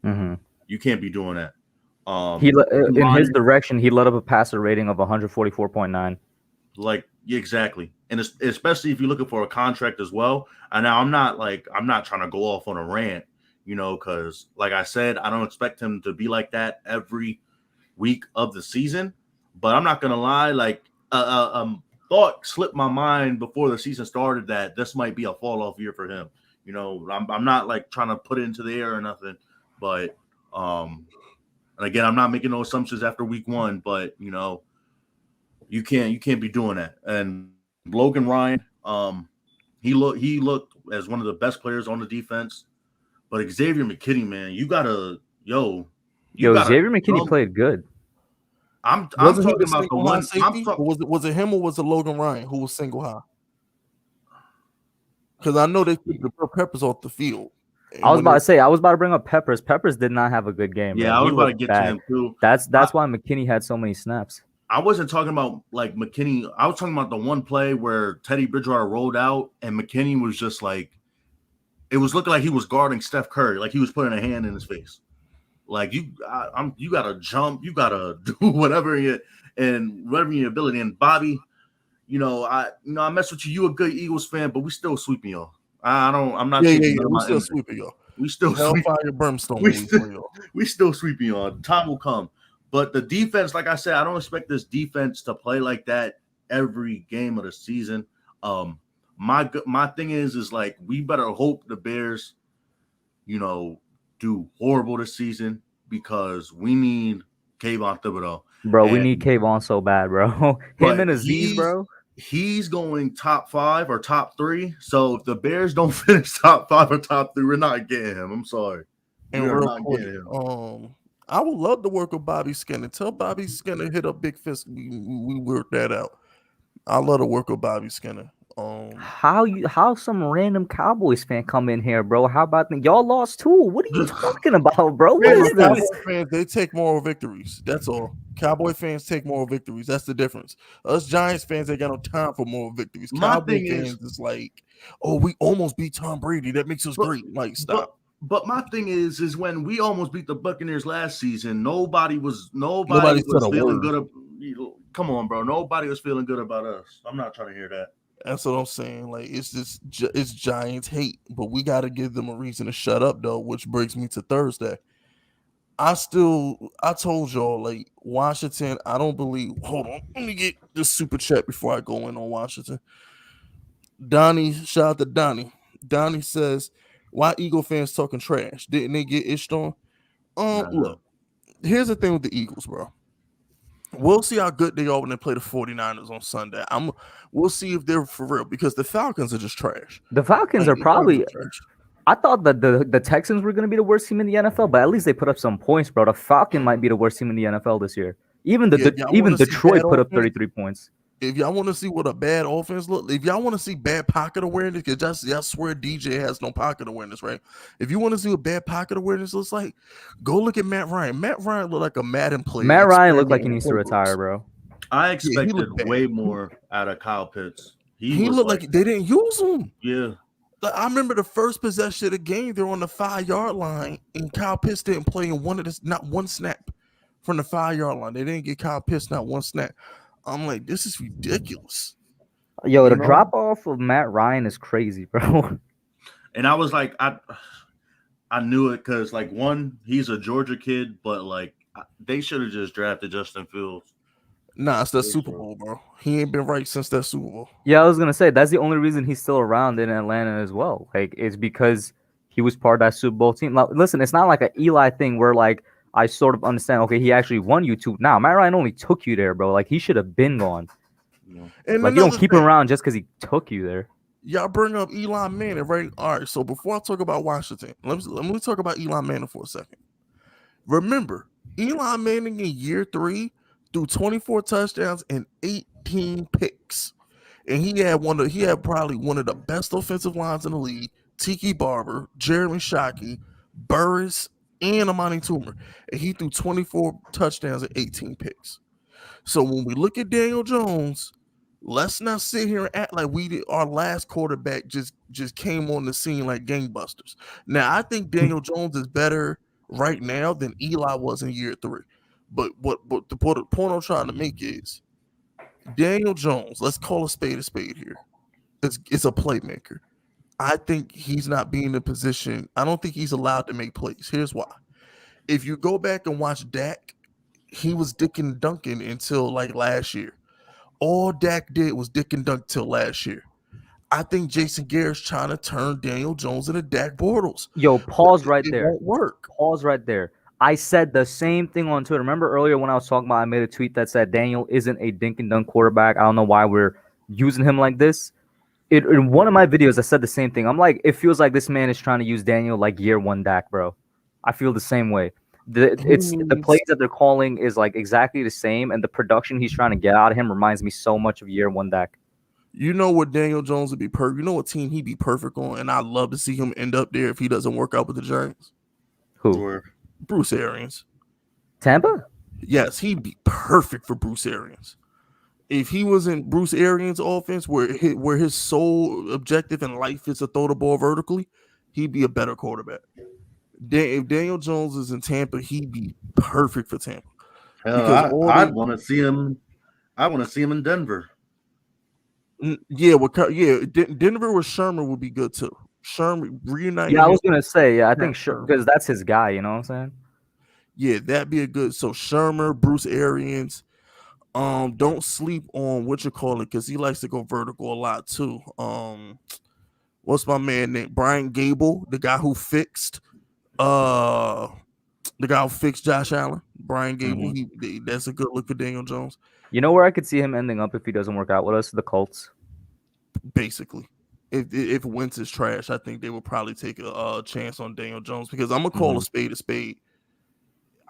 Mm-hmm. You can't be doing that. In his direction, he let up a passer rating of 144.9. Like exactly, and especially if you're looking for a contract as well. And now I'm not trying to go off on a rant, because like I said, I don't expect him to be like that every week of the season. But I'm not gonna lie, like thought slipped my mind before the season started that this might be a fall off year for him. I'm not like trying to put it into the air or nothing, but and again, I'm not making no assumptions after week 1, but you can't be doing that. And Logan Ryan, he looked as one of the best players on the defense. But Xavier McKinney, man, Xavier McKinney played good. I'm Wasn't he talking the about the single high one. safety? Or was it him or was it Logan Ryan who was single high? Because I know they took the Peppers off the field. I was about to bring up Peppers. Peppers did not have a good game. Yeah, bro. I was about to get to him too. That's why McKinney had so many snaps. I wasn't talking about like McKinney. I was talking about the one play where Teddy Bridgewater rolled out and McKinney was just like, it was looking like he was guarding Steph Curry, like he was putting a hand in his face. Like you gotta jump, you gotta do whatever your ability. And Bobby, I mess with you. You a good Eagles fan, but we still sweeping y'all. I'm not. Yeah. We still sweeping y'all. We still Hellfire Brimstone. We still sweeping y'all. Time will come. But the defense, like I said, I don't expect this defense to play like that every game of the season. My thing is like we better hope the Bears, do horrible this season because we need Kayvon Thibodeau. Bro, we need Kayvon so bad, bro. Him and Aziz, bro. He's going top 5 or top 3. So if the Bears don't finish top 5 or top 3, we're not getting him. I'm sorry. And real quick, I would love to work with Bobby Skinner. Tell Bobby Skinner hit up Big Fist. We work that out. I love to work with Bobby Skinner. How some random Cowboys fan come in here, bro? How about y'all lost too? What are you talking about, bro? What is this? Cowboy fans, they take moral victories. That's all. Cowboy fans take moral victories. That's the difference. Us Giants fans ain't got no time for moral victories. Cowboy fans is like, oh, we almost beat Tom Brady. That makes us great. Like, stop. But my thing is when we almost beat the Buccaneers last season, nobody was feeling good. Come on, bro. Nobody was feeling good about us. I'm not trying to hear that. That's what I'm saying. Like, it's Giants hate, but we got to give them a reason to shut up, though, which brings me to Thursday. I told y'all, like, Washington, I don't believe. Hold on. Let me get this super chat before I go in on Washington. Donnie, shout out to Donnie. Donnie says, why Eagle fans talking trash? Didn't they get itched on? Look, here's the thing with the Eagles, bro. We'll see how good they are when they play the 49ers on Sunday. We'll see if they're for real because the Falcons are just trash. The Falcons are probably I thought that the Texans were going to be the worst team in the NFL, but at least they put up some points, bro. The Falcon might be the worst team in the NFL this year. Even even Detroit put up 33 points. If y'all want to see what a bad offense look, if y'all want to see bad pocket awareness, because I swear DJ has no pocket awareness, right? If you want to see what bad pocket awareness looks like, go look at Matt Ryan. Matt Ryan looked like a Madden player. Matt Ryan looked like he needs to retire, bro. I expected way more out of Kyle Pitts. He looked like they didn't use him. Yeah. I remember the first possession of the game, they're on the 5-yard line, and Kyle Pitts didn't play in not one snap from the 5-yard line. They didn't get Kyle Pitts not one snap. I'm like, this is ridiculous. Yo, the drop off of Matt Ryan is crazy, bro. And I was like, I knew it because, like, one, he's a Georgia kid, but like they should have just drafted Justin Fields. Nah, it's that Super Bowl, bro. He ain't been right since that Super Bowl. Yeah, I was gonna say that's the only reason he's still around in Atlanta as well. Like, it's because he was part of that Super Bowl team. Now, listen, it's not like an Eli thing where like I sort of understand. Okay, he actually won you two. Now, Matt Ryan only took you there, bro. Like, he should have been gone. Yeah. And like, you don't keep him around just because he took you there. Y'all bring up Eli Manning, right? All right. So before I talk about Washington, let me talk about Eli Manning for a second. Remember, Eli Manning in year 3 threw 24 touchdowns and 18 picks, and he had probably one of the best offensive lines in the league: Tiki Barber, Jeremy Shockey, Burris, and Amani Toomer, and he threw 24 touchdowns and 18 picks. So when we look at Daniel Jones, let's not sit here and act like our last quarterback just came on the scene like gangbusters. Now, I think Daniel Jones is better right now than Eli was in year 3. But the point I'm trying to make is Daniel Jones, let's call a spade here. It's a playmaker. I think he's not being in a position. I don't think he's allowed to make plays. Here's why. If you go back and watch Dak, he was dick and dunking until like last year. All Dak did was dick and dunk till last year. I think Jason Garrett's trying to turn Daniel Jones into Dak Bortles. Yo, pause right there. It won't work. Pause right there. I said the same thing on Twitter. Remember earlier when I was talking about, I made a tweet that said Daniel isn't a dink and dunk quarterback. I don't know why we're using him like this. In one of my videos, I said the same thing. I'm like, it feels like this man is trying to use Daniel like year 1 Dak, bro. I feel the same way. The plays that they're calling is like exactly the same, and the production he's trying to get out of him reminds me so much of year 1 Dak. You know what Daniel Jones would be perfect? You know what team he'd be perfect on? And I'd love to see him end up there if he doesn't work out with the Giants. Who? Bruce Arians. Tampa? Yes, he'd be perfect for Bruce Arians. If he was in Bruce Arians' offense where his sole objective in life is to throw the ball vertically, he'd be a better quarterback. If Daniel Jones is in Tampa, he'd be perfect for Tampa. Hell, I want to see him. I want to see him in Denver. Yeah, Denver with Sherman would be good too. Sherman reuniting. Yeah, I was gonna say, I think because that's his guy. You know what I'm saying? Yeah, that'd be a good. So Sherman, Bruce Arians. Don't sleep on what you call it because he likes to go vertical a lot too. What's my man name? Brian Gable, the guy who fixed Josh Allen. Brian Gable. That's a good look for Daniel Jones. You know where I could see him ending up if he doesn't work out with us? The Colts. Basically, if Wentz is trash, I think they would probably take a chance on Daniel Jones because I'm gonna call a spade a spade.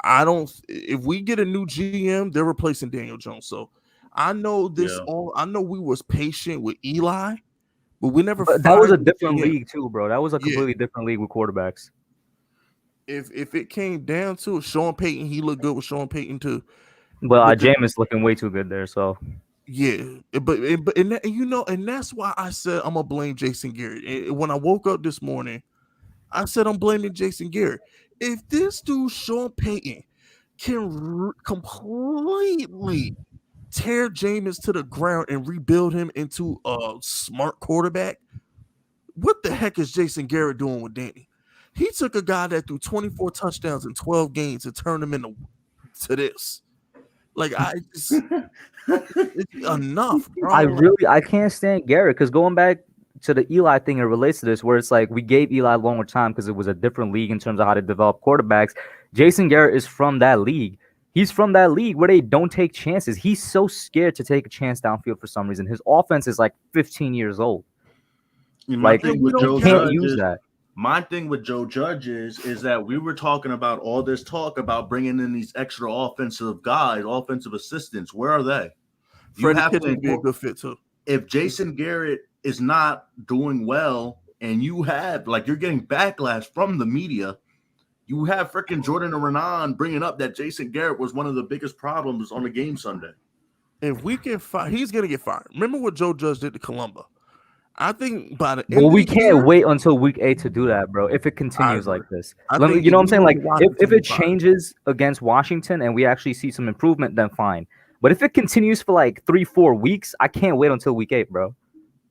If we get a new GM, they're replacing Daniel Jones. So I know this I know we was patient with Eli, but we never. But that was a different league too, bro. That was a completely different league with quarterbacks. If it came down to it, Sean Payton, he looked good with Sean Payton too. Well, Jameis looking way too good there. So yeah, but and that's why I said I'm gonna blame Jason Garrett. When I woke up this morning, I said I'm blaming Jason Garrett. If this dude Sean Payton can completely tear Jameis to the ground and rebuild him into a smart quarterback, what the heck is Jason Garrett doing with Danny? He took a guy that threw 24 touchdowns in 12 games and turned him into this. Like it's enough, bro. I can't stand Garrett because going back to the Eli thing, it relates to this where it's like we gave Eli longer time because it was a different league in terms of how to develop quarterbacks. Jason Garrett is from that league. He's from that league where they don't take chances. He's so scared to take a chance downfield for some reason. His offense is like 15 years old. Like, you can't use that. My thing with Joe Judge is that we were talking about all this talk about bringing in these extra offensive guys, offensive assistants. Where are they? You Freddie have Kitchens to would be a good fit too. if Jason Garrett is not doing well, and you have like you're getting backlash from the media. You have freaking Jordan and Renan bringing up that Jason Garrett was one of the biggest problems on the game Sunday. If we can fire, he's gonna get fired. Remember what Joe Judge did to Columba? I think by the end Well, of we the year, can't wait until week 8 to do that, bro. If it continues agree. like this, I let me, think you know what I'm if saying? we Like, lose Washington, if it we fire. changes against Washington and we actually see some improvement, then fine. But if it continues for like 3-4 weeks, I can't wait until week 8, bro.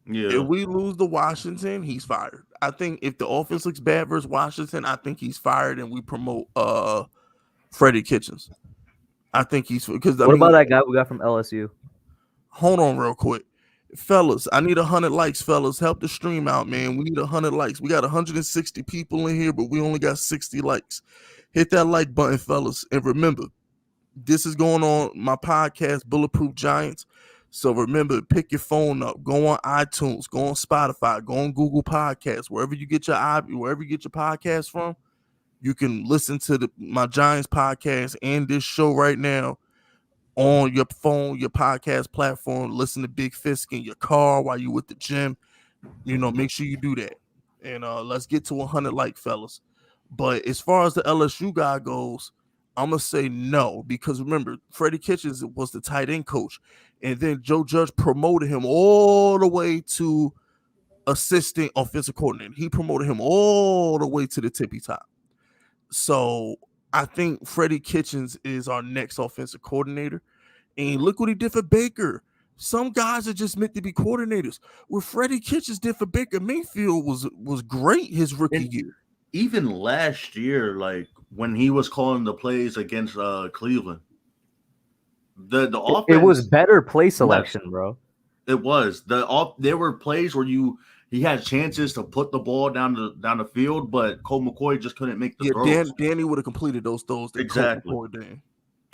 Yeah. If we lose to Washington, he's fired. I think if the offense looks bad versus Washington, I think he's fired and we promote Freddie Kitchens. I think he's because What about that guy we got from LSU? Hold on real quick. Fellas, I need 100 likes, fellas. Help the stream out, man. We need 100 likes. We got 160 people in here, but we only got 60 likes. Hit that like button, fellas. And remember, this is going on my podcast, Bulletproof Giants. So remember, pick your phone up, go on iTunes, go on Spotify, go on Google Podcasts, wherever you get your podcast from. You can listen to my Giants podcast and this show right now on your phone, your podcast platform. Listen to Big Fisk in your car while you with the gym. Make sure you do that. And let's get to 100 like, fellas. But as far as the LSU guy goes, I'm going to say no, because remember, Freddie Kitchens was the tight end coach. And then Joe Judge promoted him all the way to assistant offensive coordinator. He promoted him all the way to the tippy top. So I think Freddie Kitchens is our next offensive coordinator. And look what he did for Baker. Some guys are just meant to be coordinators. What Freddie Kitchens did for Baker Mayfield was great his rookie year. Even last year, like when he was calling the plays against Cleveland, the offense, it was better play selection, bro. It was there were plays where he had chances to put the ball down the field, but Colt McCoy just couldn't make the throws. Danny would have completed those throws. Exactly.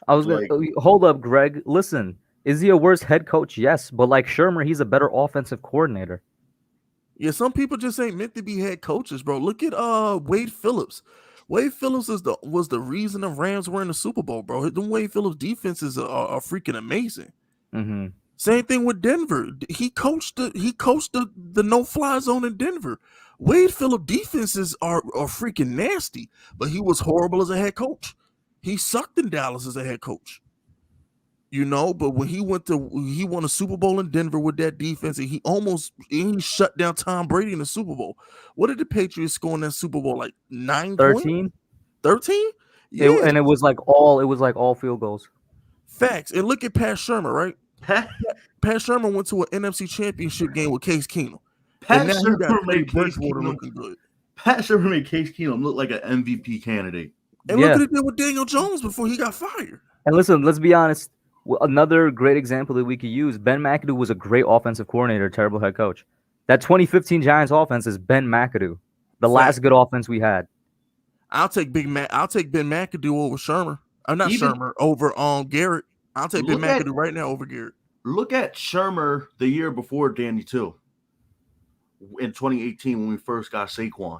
I was gonna hold up, Greg. Listen, is he a worse head coach? Yes, but like Shermer, he's a better offensive coordinator. Yeah, some people just ain't meant to be head coaches, bro. Look at Wade Phillips. Wade Phillips was the reason the Rams were in the Super Bowl, bro. The Wade Phillips defenses are freaking amazing. Mm-hmm. Same thing with Denver. He coached the no-fly zone in Denver. Wade Phillips defenses are freaking nasty, but he was horrible as a head coach. He sucked in Dallas as a head coach. But when he won a Super Bowl in Denver with that defense, and he shut down Tom Brady in the Super Bowl. What did the Patriots score in that Super Bowl? Like 13? 13? Yeah. And it was like all field goals. Facts. And look at Pat Shermer, right? Pat Shermer went to an NFC Championship game with Case Keenum. Pat Shermer made Case Keenum look like an MVP candidate. And look what he did with Daniel Jones before he got fired. And listen, let's be honest. Another great example that we could use, Ben McAdoo was a great offensive coordinator, terrible head coach. That 2015 Giants offense is Ben McAdoo, the last good offense we had. I'll take Ben McAdoo over Shermer. I'm not Shermer over Garrett. I'll take Ben McAdoo right now over Garrett. Look at Shermer the year before Danny too. In 2018 when we first got Saquon.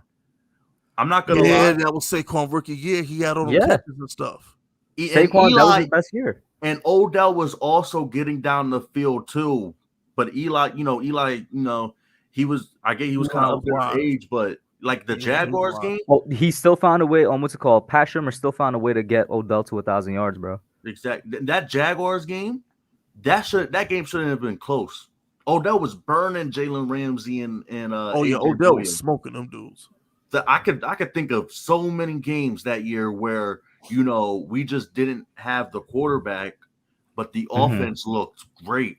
I'm not gonna lie. Yeah, that was Saquon rookie year. He had all the catches and stuff. Saquon, that was his best year. And Odell was also getting down the field too. But Eli, he was kind of up there in age, but like the Jaguars game. Well, he still found a way, what's it called? Pat Shermer still found a way to get Odell to 1,000 yards, bro. Exactly. That Jaguars game, that game shouldn't have been close. Odell was burning Jalen Ramsey and Odell was smoking them dudes. I could think of so many games that year where we just didn't have the quarterback, but the offense looked great.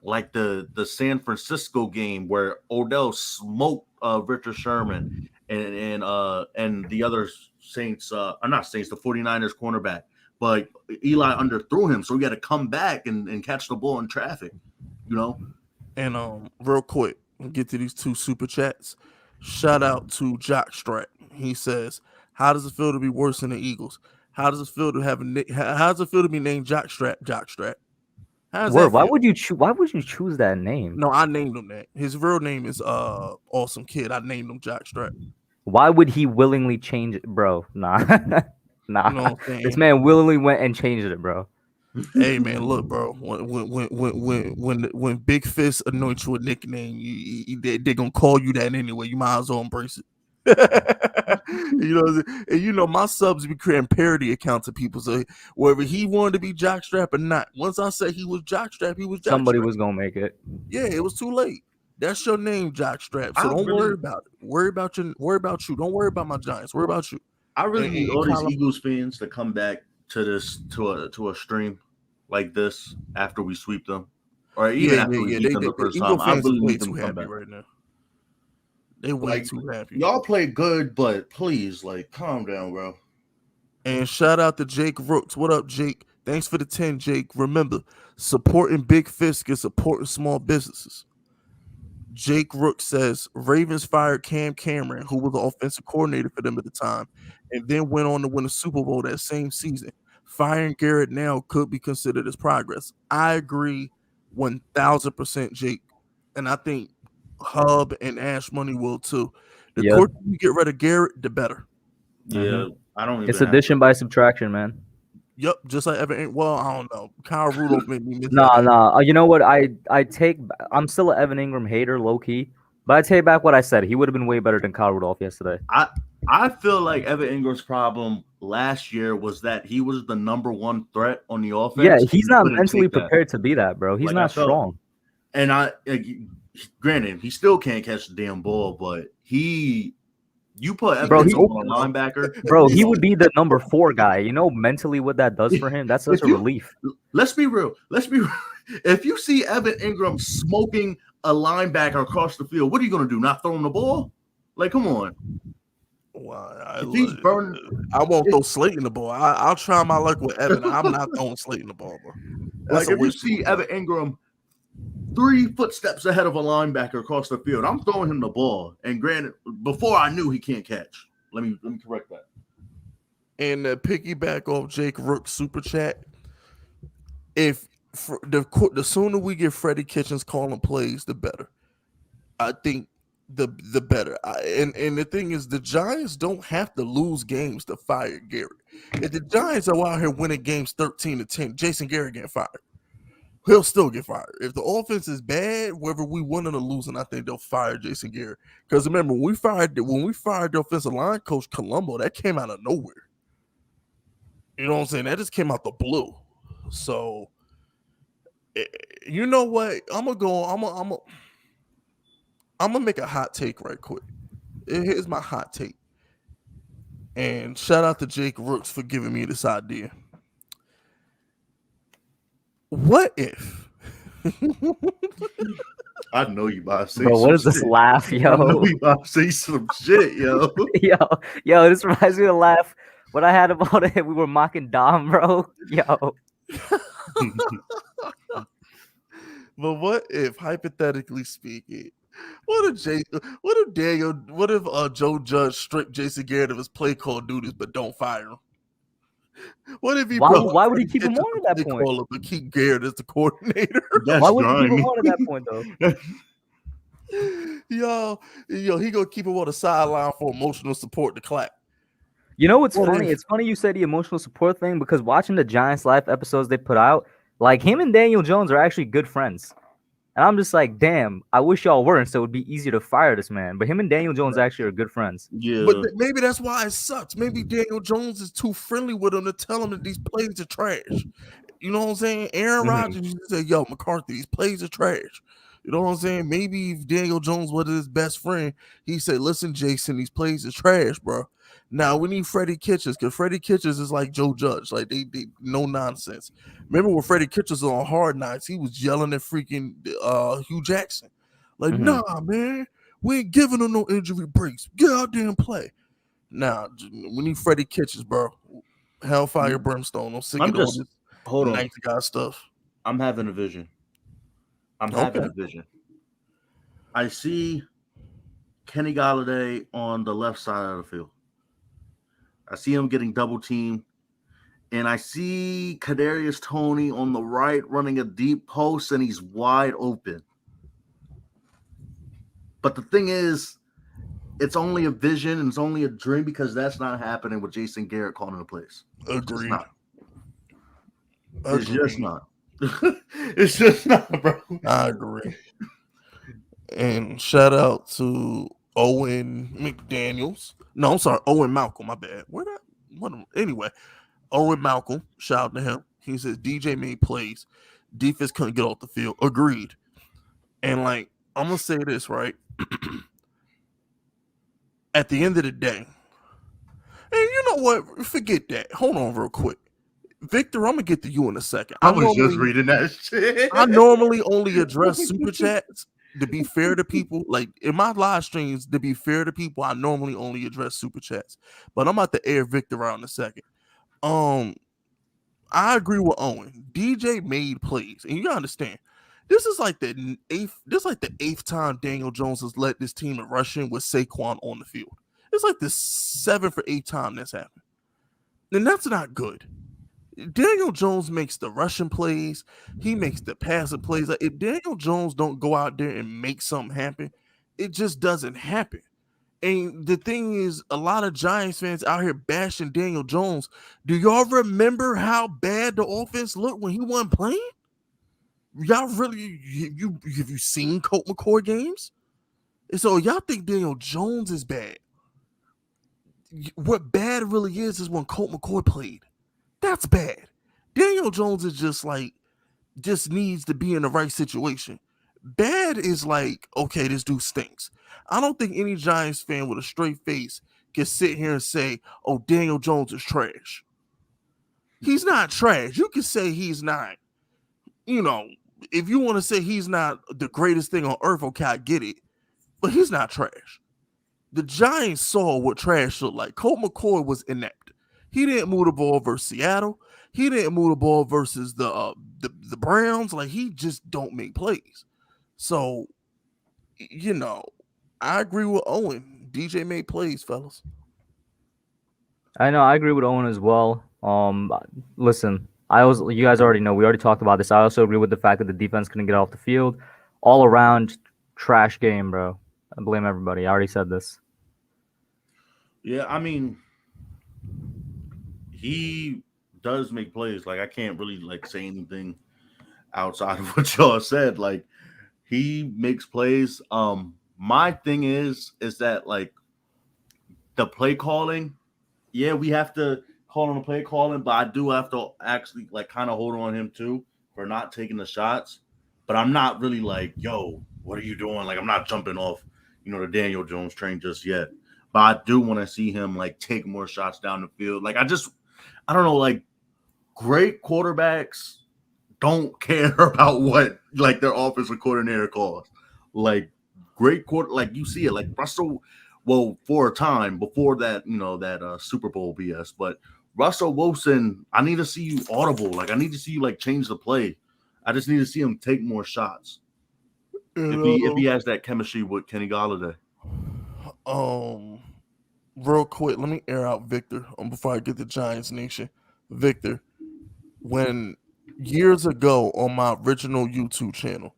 Like the San Francisco game where Odell smoked Richard Sherman and the other Saints, not Saints, the 49ers cornerback. But Eli underthrew him, so he had to come back and catch the ball in traffic. And real quick, we'll get to these 2 super chats. Shout out to Jockstrap. He says, "How does it feel to be worse than the Eagles? How does it feel to be named Jockstrap? Jockstrap. Why would you choose that name? No, I named him that. His real name is Awesome Kid. I named him Jockstrap. Why would he willingly change it, bro? Nah, nah. You know what I'm This saying? man willingly went and changed it, bro. Hey man, look, bro. When Big Fist anoints you a nickname, they're gonna call you that anyway. You might as well embrace it. You know, and you know my subs be creating parody accounts of people. So whether he wanted to be jockstrap or not, once I said he was jockstrap, he was jockstrap. Somebody was gonna make it. Yeah, it was too late. That's your name, jockstrap. So I don't really- worry about it. Worry about you. Don't worry about my Giants. Worry about you. I really And- need and all these Kyler- Eagles fans to come back to this to a stream like this after we sweep them, or even after we beat them the first Eagle time. I fans really are way need them too to come happy back. right now. They way Like, too happy. Y'all play good, but please, like, calm down, bro. And shout out to Jake Rooks. What up, Jake? Thanks for the 10, Jake. Remember, supporting Big Fisk is supporting small businesses. Jake Rook says Ravens fired Cam Cameron, who was the offensive coordinator for them at the time, and then went on to win a Super Bowl that same season. Firing Garrett now could be considered as progress. I agree 1,000%, Jake. And I think Hub and Ash Money will too. The Yeah. quicker you get rid of Garrett, the better. Yeah, I don't even. It's addition by subtraction, man. Yep, just like Evan. Well, I don't know. Kyle Rudolph made me miss Nah, that. nah. You know what? I'm still an Evan Ingram hater, low key. But I take back what I said. He would have been way better than Kyle Rudolph yesterday. I feel like Evan Ingram's problem last year was that he was the number one threat on the offense. Yeah, he's not couldn't mentally take that. prepared to be that, bro. He's Like, not I felt- strong. And granted, he still can't catch the damn ball, but you put Evan Bro, Ingram on a linebacker, Bro, he would be the number 4 guy. You know mentally what that does for him? That's such a relief. Let's be real. If you see Evan Ingram smoking a linebacker across the field, what are you going to do? Not throw him the ball? Like, come on. Well, If he's burning, I won't throw Slayton the ball. I'll try my luck with Evan. I'm not throwing Slayton the ball, bro. like if you see Evan Ingram 3 footsteps ahead of a linebacker across the field, I'm throwing him the ball. And granted, before I knew he can't catch. Let me correct that. And piggyback off Jake Rook's super chat, the sooner we get Freddie Kitchens calling plays, the better. I think the better. And the thing is, the Giants don't have to lose games to fire Garrett. If the Giants are out here winning games 13-10, Jason Garrett get fired. He'll still get fired. If the offense is bad, whether we winning or losing, I think they'll fire Jason Garrett. Because remember, when we fired the offensive line coach Colombo, that came out of nowhere. You know what I'm saying? That just came out the blue. So, you know what? I'm gonna make a hot take right quick. Here's my hot take. And shout out to Jake Rooks for giving me this idea. What if? I know you about to say Bro, some what is this shit. laugh, I know yo? you about to say some shit, yo. yo, this reminds me of the laugh what I had about it. We were mocking Dom, bro. Yo. But what if, hypothetically speaking, what if Joe Judge stripped Jason Garrett of his play call duties but don't fire him? What if he why would he keep him on at that point? Caller, but keep Garrett as the coordinator? That's Why would he keep grimy. him on at that point though? yo, he gonna keep him on the sideline for emotional support to clap. You know what's What funny? if- It's funny you said the emotional support thing because watching the Giants live episodes they put out, like him and Daniel Jones are actually good friends. And I'm just like, damn, I wish y'all weren't, so it would be easier to fire this man. But him and Daniel Jones actually are good friends. Yeah. But maybe that's why it sucks. Maybe Daniel Jones is too friendly with him to tell him that these plays are trash. You know what I'm saying? Aaron Rodgers used to say, yo, McCarthy, these plays are trash. You know what I'm saying? Maybe if Daniel Jones was his best friend, he said, listen, Jason, these plays are trash, bro. Now we need Freddie Kitchens because Freddie Kitchens is like Joe Judge. Like they no nonsense. Remember when Freddie Kitchens was on Hard Knocks, he was yelling at freaking Hugh Jackson. Like, nah, man, we ain't giving him no injury breaks. Get out there and play. Nah, we need Freddie Kitchens, bro. Hellfire Brimstone. I'm sick of all this hold on. nice guy stuff. I'm having a vision. I see Kenny Golladay on the left side of the field. I see him getting double teamed. And I see Kadarius Toney on the right running a deep post, and he's wide open. But the thing is, it's only a vision and it's only a dream because that's not happening with Jason Garrett calling the plays. It's just Agreed. not. It's just not. It's just not, bro. I agree. And shout out to Owen McDaniels. No, I'm sorry, Owen Malcolm. My bad. Anyway, Owen Malcolm. Shout out to him. He says DJ made plays. Defense couldn't get off the field. Agreed. And like, I'm gonna say this right. At the end of the day, and you know what? Forget that. Hold on, real quick. Victor, I'm gonna get to you in a second. I was just reading that shit. I normally only address super chats to be fair to people. Like in my live streams, to be fair to people, I normally only address super chats. But I'm about to air Victor out in a second. I agree with Owen. DJ made plays, and you gotta understand. This is like the eighth time Daniel Jones has led this team in rushing with Saquon on the field. It's like the 7th or 8th time that's happened. And that's not good. Daniel Jones makes the rushing plays. He makes the passing plays. Like, if Daniel Jones don't go out there and make something happen, it just doesn't happen. And the thing is, a lot of Giants fans out here bashing Daniel Jones. Do y'all remember how bad the offense looked when he wasn't playing? Y'all really, have you seen Colt McCoy games? And so y'all think Daniel Jones is bad. What bad really is when Colt McCoy played. That's bad. Daniel Jones is just needs to be in the right situation. Bad is like, okay, this dude stinks. I don't think any Giants fan with a straight face can sit here and say, oh, Daniel Jones is trash. He's not trash. You can say he's not, if you want to say he's not the greatest thing on earth, okay, I get it. But he's not trash. The Giants saw what trash looked like. Colt McCoy was inept. He didn't move the ball versus Seattle. He didn't move the ball versus the Browns. Like, he just don't make plays. So, I agree with Owen. DJ made plays, fellas. I know. I agree with Owen as well. Listen, you guys already know. We already talked about this. I also agree with the fact that the defense couldn't get off the field. All around trash game, bro. I blame everybody. I already said this. Yeah, I mean, he does make plays. Like, I can't really say anything outside of what y'all said. Like, he makes plays. My thing is that the play calling, yeah, we have to call on the play calling, but I do have to actually kind of hold on him too for not taking the shots. But I'm not really yo, what are you doing? I'm not jumping off, the Daniel Jones train just yet. But I do want to see him take more shots down the field. I don't know, great quarterbacks don't care about what their offensive coordinator calls. Great quarter, you see it, Russell. Well, for a time before that, that Super Bowl BS. But Russell Wilson, I need to see you audible. I need to see you change the play. I just need to see him take more shots. If he has that chemistry with Kenny Golladay. Real quick, let me air out Victor before I get to Giants Nation. Victor, when years ago on my original YouTube channel,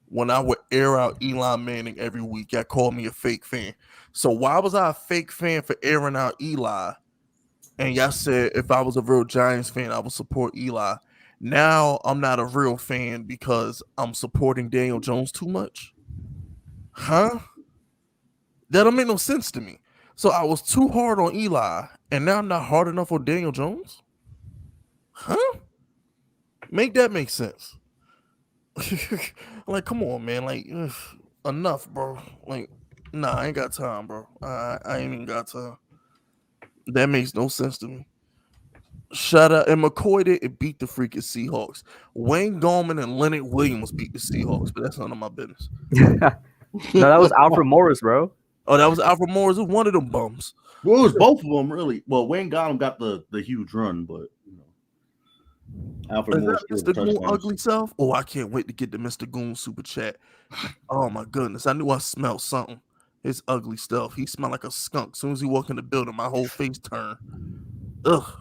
when I would air out Eli Manning every week, y'all called me a fake fan. So why was I a fake fan for airing out Eli? And y'all said if I was a real Giants fan, I would support Eli. Now I'm not a real fan because I'm supporting Daniel Jones too much? Huh? That don't make no sense to me. So I was too hard on Eli, and now I'm not hard enough on Daniel Jones? Huh? Make that make sense. Come on, man. Enough, bro. Nah, I ain't got time, bro. I ain't even got time. That makes no sense to me. Shut up. And McCoy did beat the freaking Seahawks. Wayne Gallman and Leonard Williams beat the Seahawks, but that's none of my business. No, that was Alfred Morris, bro. Oh, that was Alfred Morris. It was one of them bums. Well, it was both of them, really. Well, Wayne Gallman got the huge run, but Alfred Morris. Mr. Goon ugly self? Oh, I can't wait to get the Mr. Goon super chat. Oh my goodness. I knew I smelled something. His ugly stuff. He smelled like a skunk. As soon as he walked in the building, my whole face turned.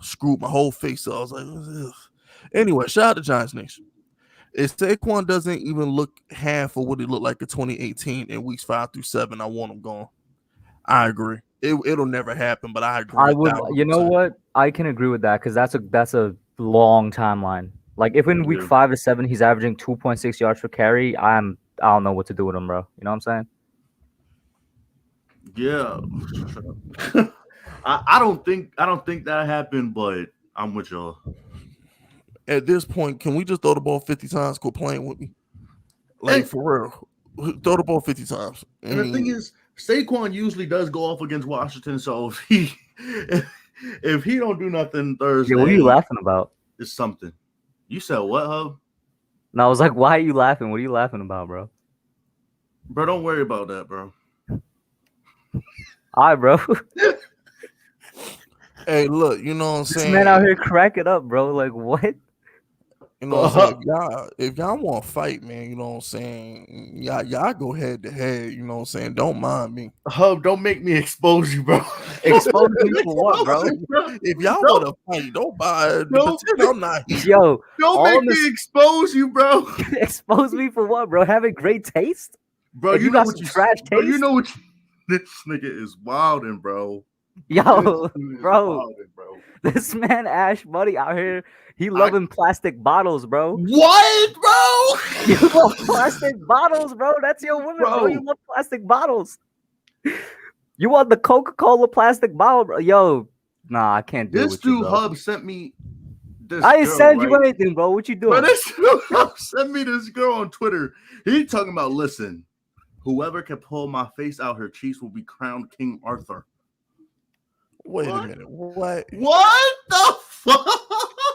Screwed my whole face up. I was like, ugh. Anyway, shout out to Giants Nation. If Saquon doesn't even look half of what he looked like in 2018 in weeks 5 through 7, I want him gone. I agree. It'll never happen, but I agree I a would, you know 1000%. what? I can agree with that because that's a long timeline. Like if in week Yeah. 5 to 7 he's averaging 2.6 yards per carry, I don't know what to do with him, bro. You know what I'm saying? Yeah. I don't think that happened, but I'm with y'all. At this point, can we just throw the ball 50 times? Quit playing with me, like And, for real. Throw the ball 50 times. and the thing is, Saquon usually does go off against Washington, so if he don't do nothing Thursday, Yeah, what are you laughing about? it's something. You said what, Hub? And I was like, why are you laughing? What are you laughing about, bro? Bro, don't worry about that, bro. All right, bro. Hey, look, you know what I'm This saying? man out here cracking up, bro. Like what? You know what I'm saying? If y'all want to fight, man, you know what I'm saying? Y'all go head to head, you know what I'm saying? Don't mind me. Hub, don't make me expose you, bro. Expose me for what, bro? If y'all want to fight, don't pretend I'm not here. Yo, Don't make me expose you, bro. expose me for what, bro? Having great taste? Bro, If you got some trash bro, you taste? know what this nigga is wilding, bro. Yo, This nigga is bro, wilding, bro. this man Ash Buddy out here, he loving plastic bottles, bro. What, bro? You love plastic bottles, bro. That's your woman, bro. You Bro. love plastic bottles. You want the Coca-Cola plastic bottle, bro? Yo, nah, I can't do it This with you, dude bro. Hub sent me this. I didn't girl, send you right? anything, bro. What you Bro, doing? this dude Hub sent me this girl on Twitter. He talking about, listen, whoever can pull my face out her cheeks will be crowned King Arthur. Wait a minute. What? What the fuck?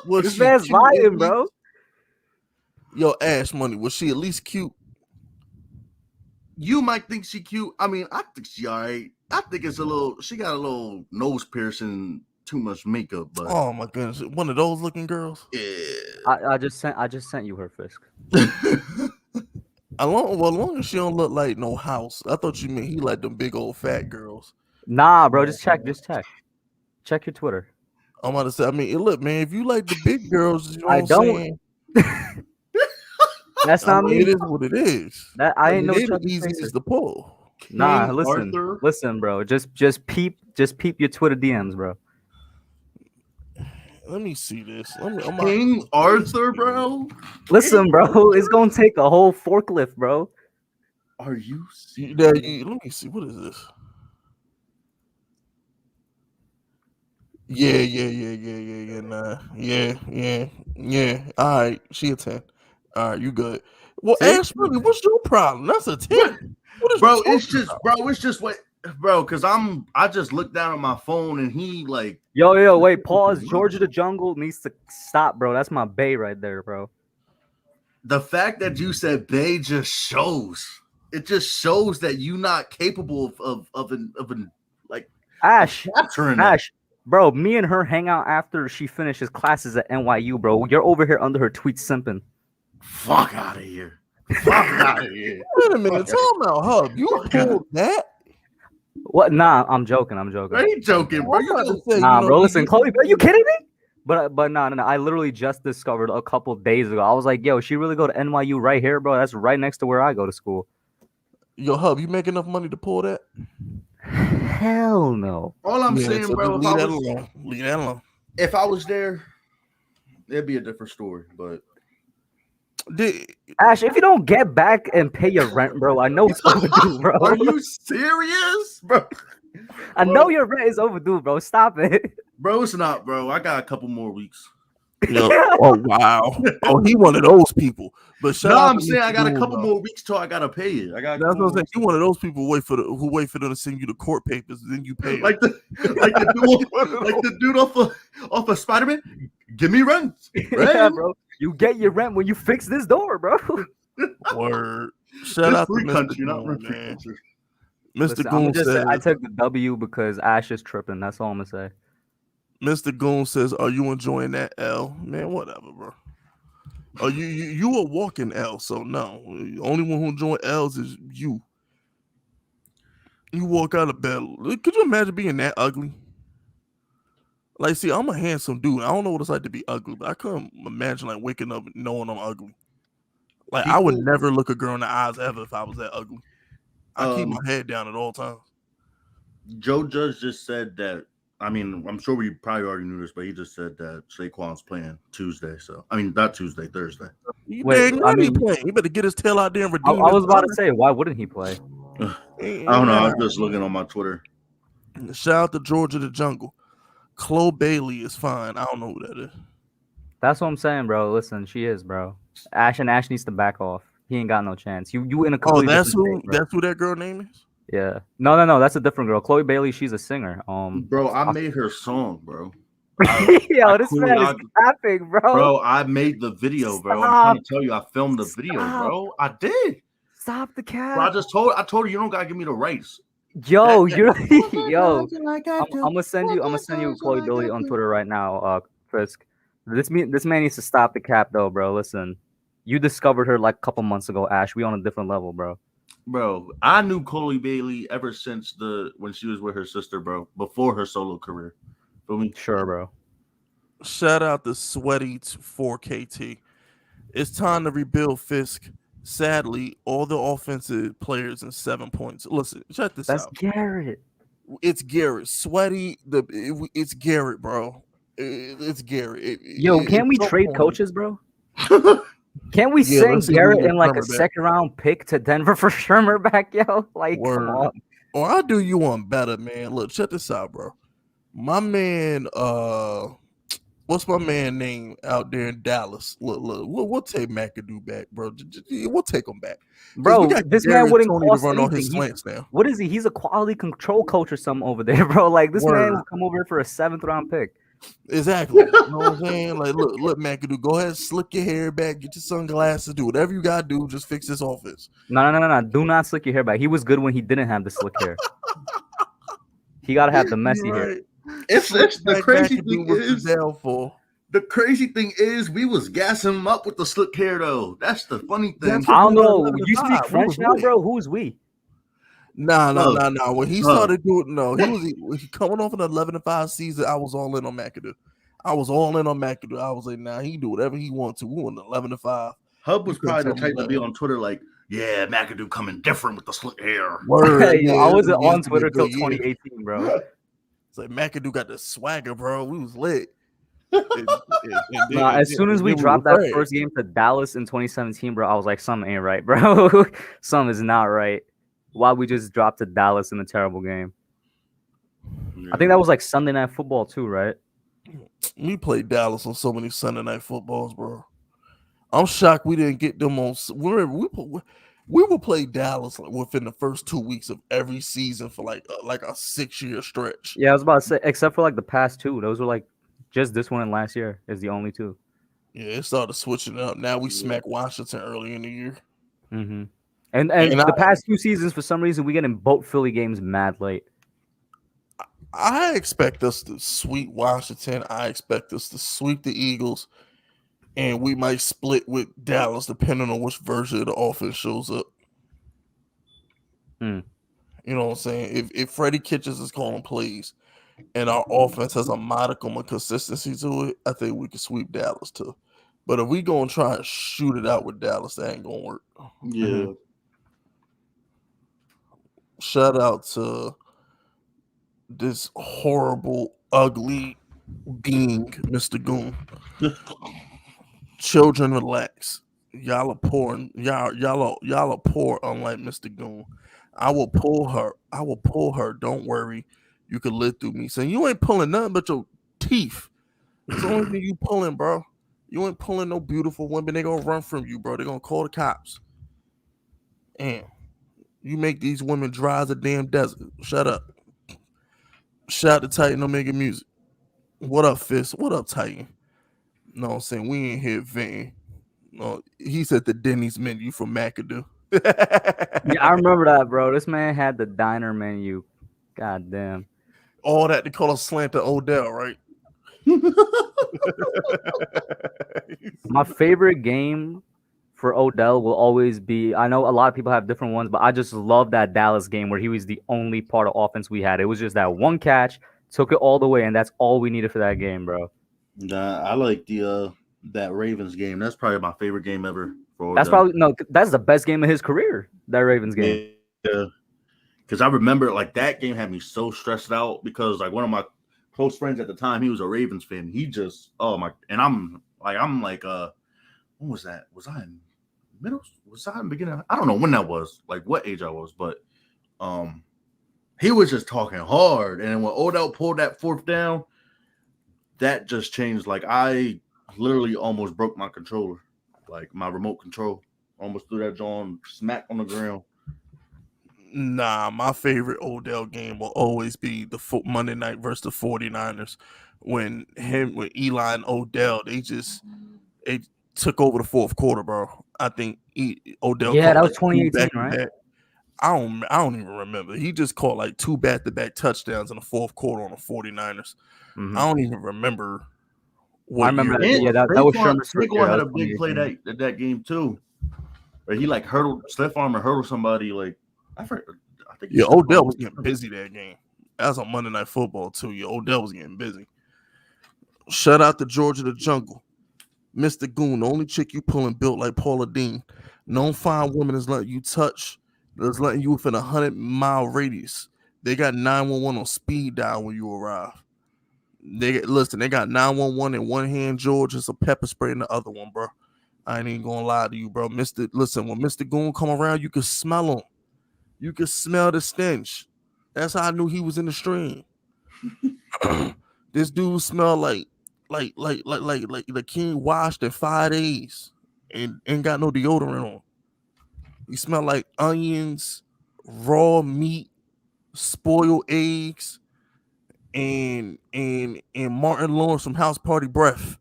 Was This she man's cute at lying, bro. least? Yo, Ash Money, was she at least cute? You might think she cute. I mean, I think she all right. I think it's she got a little nose piercing, too much makeup, but Oh my goodness, one of those looking girls. yeah. I just sent you her, Fisk. As long as she don't look like no house. I thought you meant he like them big old fat girls. Nah, bro, just check. Check your Twitter. I'm about to say, I mean, look, man, if you like the big girls, you know I what I'm don't. saying? That's I not mean, me. it is what it is. That I ain't mean, no they the Chucky easiest Chaser. to pull. Nah, King listen, Arthur? listen, bro. Just peep your Twitter DMs, bro. Let me see this. King Arthur, bro. Listen, bro, it's gonna take a whole forklift, bro. Are you serious? Let me see. What is this? Yeah. Nah. Yeah. All right. She a 10. All right, you good. Well, See? Ash, really, what's your problem? That's a 10. What is Bro, you it's talking just, about? what, bro, because I just looked down at my phone and he like, Yo, wait, pause. Georgia the Jungle needs to stop, bro. That's my bae right there, bro. the fact that you said they just shows. It just shows that you not capable of an like Ash, capturing that. Ash, bro. Me and her hang out after she finishes classes at NYU, bro. You're over here under her tweets simping. Fuck out of here. Fuck out of here. Wait a minute. Time out, Hub. You pulled that? What? Nah, I'm joking. Bro, you joking, bro. I'm about to say, Nah, you know, bro. Listen, Chloe, are you kidding me? But no. I literally just discovered a couple days ago. I was like, yo, she really go to NYU right here, bro? That's right next to where I go to school. Yo, Hub, you make enough money to pull that? Hell no. All I'm Yeah, saying, so bro, leave that alone. Leave that alone. if I was there, it'd be a different story. But Ash, if you don't get back and pay your rent, bro, I know it's overdue, bro. Are you serious, bro? I know your rent is overdue, bro. Stop it. Bro, it's not, bro. I got a couple more weeks. Yo, oh wow. Oh, he one of those people. But shout No, out I'm to saying I Mr. got a Goon, couple though. more weeks till I gotta pay it. I got. That's what I'm saying. You one of those people who wait for them to send you the court papers, then you pay. Like the dude off of Spider-Man. Give me rent, Yeah, bro. You get your rent when you fix this door, bro. Word. Shout out to free Mr. country, not Goon, free man. country. Mr. Listen, I'm Goon gonna just say says, I took the W because Ash is tripping. That's all I'm gonna say. Mr. Goon says, are you enjoying that L? Man, whatever, bro. Oh, you a walking L, so no. The only one who enjoy L's is you. You walk out of bed. Could you imagine being that ugly? Like, see, I'm a handsome dude. I don't know what it's like to be ugly, but I couldn't imagine like waking up knowing I'm ugly. Like, I would never look a girl in the eyes ever if I was that ugly. I keep my head down at all times. Joe Judge just said that. I mean, I'm sure we probably already knew this, but he just said that Saquon's playing Tuesday. So I mean, not Tuesday, Thursday. You Wait, dang I right he mean, playing. He better get his tail out there and I redeem his was about to honor. say, why wouldn't he play? I don't know. I was just looking on my Twitter. Shout out to Georgia the Jungle. Chloe Bailey is fine. I don't know who that is. That's what I'm saying, bro. Listen, she is, bro. Ash needs to back off. He ain't got no chance. You in a Oh, completely that's different who. state, bro. That's who that girl name is. Yeah. No. That's a different girl. Chloe Bailey. She's a singer. Bro, I made her song, bro. Yo, this man is capping, bro. Bro, I made the video, bro. I'm trying to tell you, I filmed the video, bro. I did. Stop the cap. Bro, I told her you don't gotta give me the rights. Yo, you're yo. I'm gonna send you Chloe Bailey on Twitter right now, Frisk. This man needs to stop the cap though, bro. Listen, you discovered her like a couple months ago, Ash. We on a different level, bro. Bro, I knew Chloe Bailey ever since when she was with her sister, bro, before her solo career. Feel me? Sure, bro. Shout out to Sweaty 4KT. It's time to rebuild Fisk. Sadly, all the offensive players in 7 points. Listen, check this out. That's Garrett. It's Garrett. Sweaty. It's Garrett, bro. It's Garrett. Yo, can't we trade coaches, bro? Can't we send Garrett in like a second round pick to Denver for Shermer back, yo? Like, come on. Or I'll do you one better, man. Look, check this out, bro. My man, what's my man name out there in Dallas? Look, we'll take McAdoo back, bro. We'll take him back, bro. This man wouldn't cost run anything. on his slants now. What is he? He's a quality control coach or something over there, bro. Like this man will come over for a 7th round pick. Exactly. You know what I'm saying? Like, look, McAdoo, go ahead, slick your hair back, get your sunglasses, do whatever you gotta do, just fix this offense. No. Do not slick your hair back. He was good when he didn't have the slick hair. He gotta have the messy hair. It's the crazy thing is the crazy thing is we was gassing him up with the slick hair though. That's the funny thing. I don't know. You speak French now, bro? Who's we? Nah. When he started doing, he was coming off an 11-5 season. I was all in on McAdoo. I was like, nah, he can do whatever he wants to. We won 11-5. Hub was probably the type to be on Twitter like, yeah, McAdoo coming different with the slick hair. I wasn't on Twitter till 2018, bro. It's like McAdoo got the swagger, bro. We was lit. As soon as we dropped that first game to Dallas in 2017, bro, I was like, something ain't right, bro. Something is not right. Why we just dropped to Dallas in a terrible game? Yeah. I think that was like Sunday Night Football too, right? We played Dallas on so many Sunday Night Footballs, bro. I'm shocked we didn't get them on. We will play Dallas within the first 2 weeks of every season for like a 6-year stretch. Yeah, I was about to say, except for like the past 2, those were like just this one and last year is the only 2. Yeah, it started switching up. Now we smack Washington early in the year. Mm-hmm. And the past 2 seasons, for some reason, we get in both Philly games mad late. I expect us to sweep Washington. I expect us to sweep the Eagles. And we might split with Dallas depending on which version of the offense shows up. You know what I'm saying? If Freddie Kitchens is calling plays and our offense has a modicum of consistency to it, I think we can sweep Dallas too. But if we going to try and shoot it out with Dallas, that ain't going to work. Yeah. Mm-hmm. Shout out to this horrible, ugly being, Mr. Goon. Children, relax. Y'all are poor. Y'all are poor, unlike Mr. Goon. I will pull her. Don't worry. You can live through me. Saying you ain't pulling nothing but your teeth. It's the only thing you pulling, bro. You ain't pulling no beautiful women. They gonna run from you, bro. They gonna call the cops. Damn. You make these women dry as a damn desert. Shut up. Shout to Titan Omega Music. What up, Fist? What up, Titan? No, I'm saying we ain't here venting. No, he's at the Denny's menu from McAdoo. Yeah, I remember that, bro. This man had the diner menu. God damn. All that to call a slant to Odell, right? My favorite game for Odell will always be, I know a lot of people have different ones, but I just love that Dallas game where he was the only part of offense we had. It was just that one catch, took it all the way, and that's all we needed for that game, bro. Nah, I like that Ravens game. That's probably my favorite game ever. That's probably that's the best game of his career. That Ravens game. Yeah. because I remember like that game had me so stressed out because like one of my close friends at the time, he was a Ravens fan. He just and I'm like when was that? Was I in middle? Was I in beginning? I don't know when that was, like what age I was, but he was just talking hard. And when Odell pulled that fourth down, that just changed. Like I literally almost broke my controller, like my remote control. Almost threw that John smack on the ground. Nah, my favorite Odell game will always be the Monday night versus the 49ers. When Eli and Odell, they took over the fourth quarter, bro. I think Odell Yeah, caught that was like 2018, right? I don't even remember. He just caught like 2 back-to-back touchdowns in the fourth quarter on the 49ers. Mm-hmm. I don't even remember I remember that. Yeah, that was Sherman's first year. Saquon had a big play that game too, where he like stiff arm and hurdled somebody. Like I think. Yeah, Odell was getting busy that game. That's on Monday Night Football too. Yeah, Odell was getting busy. Shout out to Georgia the Jungle. Mr. Goon, the only chick you pulling built like Paula Dean. No fine woman is letting you touch. That's letting you within 100-mile radius. They got 911 on speed dial when you arrive. They got 911 in one hand, George, and some pepper spray in the other one, bro. I ain't even gonna lie to you, bro. When Mr. Goon come around, you can smell him. You can smell the stench. That's how I knew he was in the stream. This dude smelled like the king washed in 5 days and ain't got no deodorant on. He smelled like onions, raw meat, spoiled eggs, and Martin Lawrence from House Party breath.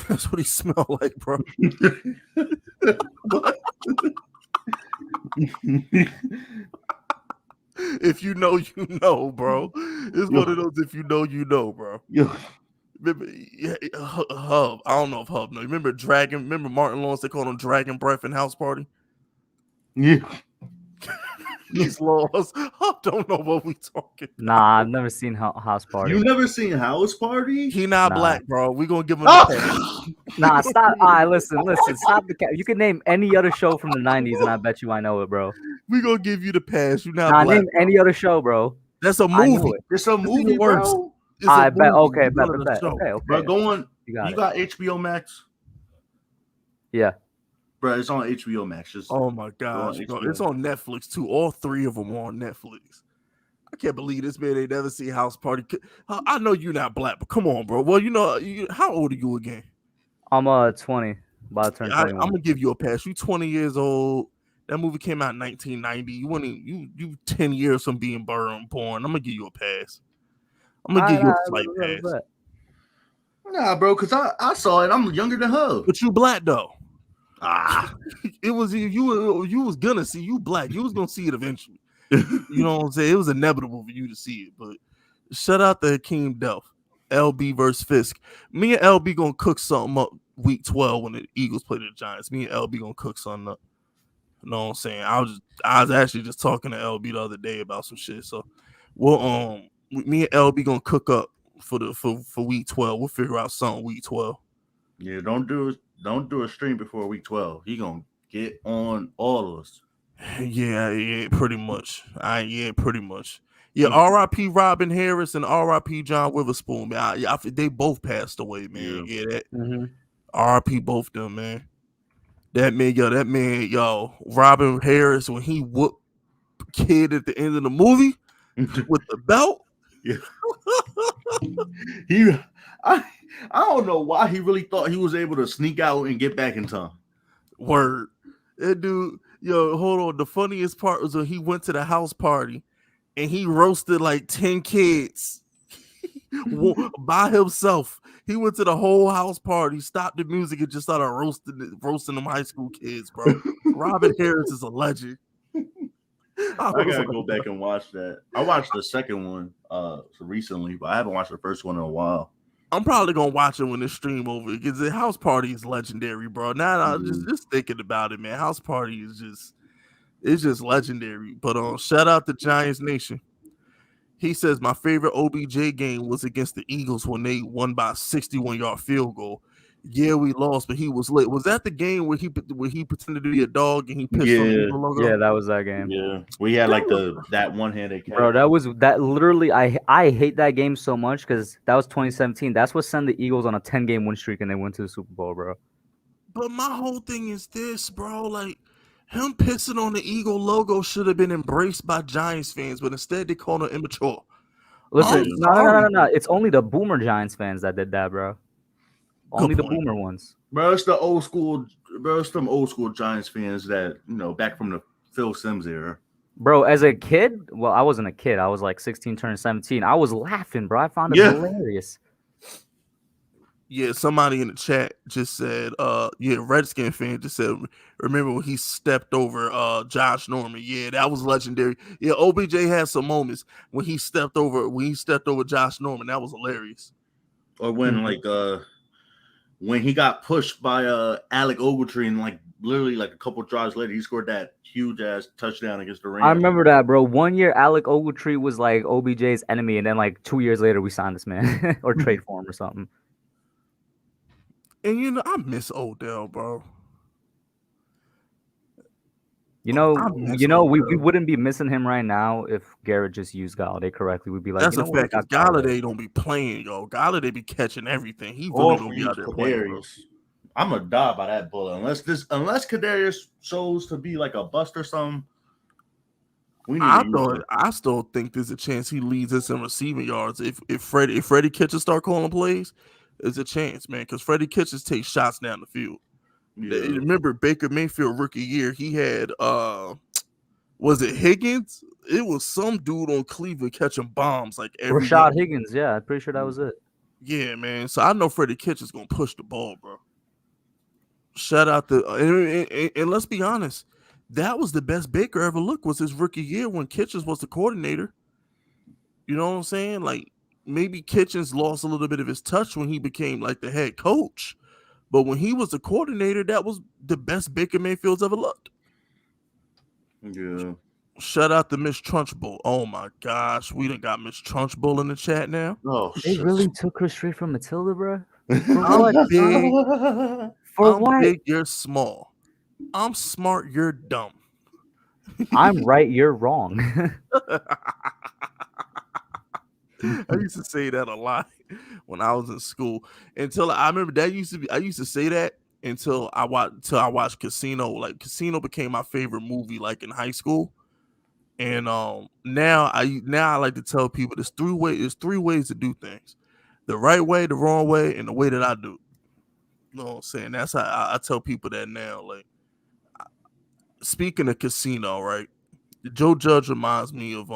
That's what he smelled like, bro. If you know, you know, bro. It's one of those if you know, you know, bro. Yeah. Remember Hub? I don't know if Hub. No, remember Dragon? Remember Martin Lawrence? They called him Dragon Breath in House Party. Yeah. These laws. Hub don't know what we talking. Nah, I've never seen House Party. You never seen House Party? He not black, bro. We gonna give him. Nah, stop. All right, listen. Stop the cap. You can name any other show from the '90s, and I bet you I know it, bro. We gonna give you the pass. You not black. Name any other show, bro. That's a movie. It's a movie, bro. I bet. Okay, bet. Okay. Bro, go on. You got HBO Max? Yeah. Bro, it's on HBO Max. Just oh my gosh, it's on Netflix too. All 3 of them are on Netflix. I can't believe this man ain't never seen House Party. I know you're not black, but come on, bro. Well, how old are you again? I'm 20. About to turn 21. I'm gonna give you a pass. You 20 years old. That movie came out in 1990. You 10 years from being born. I'm gonna give you a pass. I'm gonna give you a slight pass. Nah, bro, because I saw it. I'm younger than her. But you black though. It was you was gonna see you black. You was gonna see it eventually. You know what I'm saying? It was inevitable for you to see it. But shout out to Hakeem Delph. LB versus Fisk. Me and LB gonna cook something up week 12 when the Eagles play the Giants. Me and LB gonna cook something up. You know what I'm saying? I was actually just talking to LB the other day about some shit. So me and LB gonna cook up for week 12. We'll figure out something week 12. Yeah, don't do a stream before week 12. He gonna get on all of us. Yeah, pretty much. Pretty much. Yeah, R.I.P. Robin Harris and R.I.P. John Witherspoon, man. They both passed away, man. Yeah, that. R.I.P. both them, man. That man, Robin Harris when he whooped kid at the end of the movie with the belt. Yeah. I don't know why he really thought he was able to sneak out and get back in time. Word. That dude, hold on. The funniest part was when he went to the house party and he roasted like 10 kids by himself. He went to the whole house party, stopped the music, and just started roasting them high school kids, bro. Robin Harris is a legend. I gotta go back and watch that. I watched the second one recently, but I haven't watched the first one in a while. I'm probably gonna watch it when this stream over because the house party is legendary, bro. Now just thinking about it, man. House party is just legendary. But shout out to Giants Nation. He says my favorite OBJ game was against the Eagles when they won by a 61-yard field goal. Yeah, we lost, but he was lit. Was that the game where he pretended to be a dog and he pissed on the Yeah, Eagle logo? Yeah, that was that game. yeah. We had like that one-handed catch. Bro, that literally I hate that game so much because that was 2017. That's what sent the Eagles on a 10-game win streak and they went to the Super Bowl, bro. But my whole thing is this, bro. Like, him pissing on the Eagle logo should have been embraced by Giants fans, but instead they called him immature. Listen, I'm no. sorry. It's only the Boomer Giants fans that did that, bro. Good Only the point. Boomer ones. Bro, it's the old school. Bro, it's some old school Giants fans that back from the Phil Simms era. Bro, as a kid, well, I wasn't a kid. I was like 16, turning 17. I was laughing, bro. I found it hilarious. Yeah, somebody in the chat just said, Redskin fan just said, remember when he stepped over Josh Norman? Yeah, that was legendary. Yeah, OBJ had some moments when he stepped over Josh Norman. That was hilarious. Or when when he got pushed by Alec Ogletree and like literally like a couple drives later, he scored that huge ass touchdown against the Rams. I remember that, bro. 1 year Alec Ogletree was like OBJ's enemy, and then like 2 years later we signed this man or trade for him or something. And I miss Odell, bro. We wouldn't be missing him right now if Garrett just used Galladay correctly. We'd be like, that's a fact. Because Galladay don't be playing, yo. Galladay be catching everything. He really don't be out there playing, bro. I'm gonna die by that bullet unless Kadarius shows to be like a bust or something. I still think there's a chance he leads us in receiving yards. If Freddie Kitchens start calling plays, there's a chance, man. Because Freddie Kitchens takes shots down the field. Yeah. Remember Baker Mayfield rookie year? He had was it Higgins? It was some dude on Cleveland catching bombs like every Rashad Higgins. Yeah, I'm pretty sure that was it. Yeah, man. So I know Freddie Kitchens gonna push the ball, bro. Shout out and let's be honest, that was the best Baker ever looked was his rookie year when Kitchens was the coordinator. You know what I'm saying? Like maybe Kitchens lost a little bit of his touch when he became like the head coach. But when he was the coordinator, that was the best Baker Mayfield's ever looked. Yeah. Shout out to Miss Trunchbull. Oh my gosh, we done got Miss Trunchbull in the chat now. Oh, they really took her straight from Matilda, bro. I'm big. For what? Big, you're small. I'm smart, you're dumb. I'm right, you're wrong. I used to say that a lot when I was in school. Until I remember that I used to say that until I watched Casino. Like Casino became my favorite movie like in high school. And now I like to tell people there's three ways to do things. The right way, the wrong way, and the way that I do. You know what I'm saying? That's how I tell people that now. Like speaking of Casino, right? Joe Judge reminds me of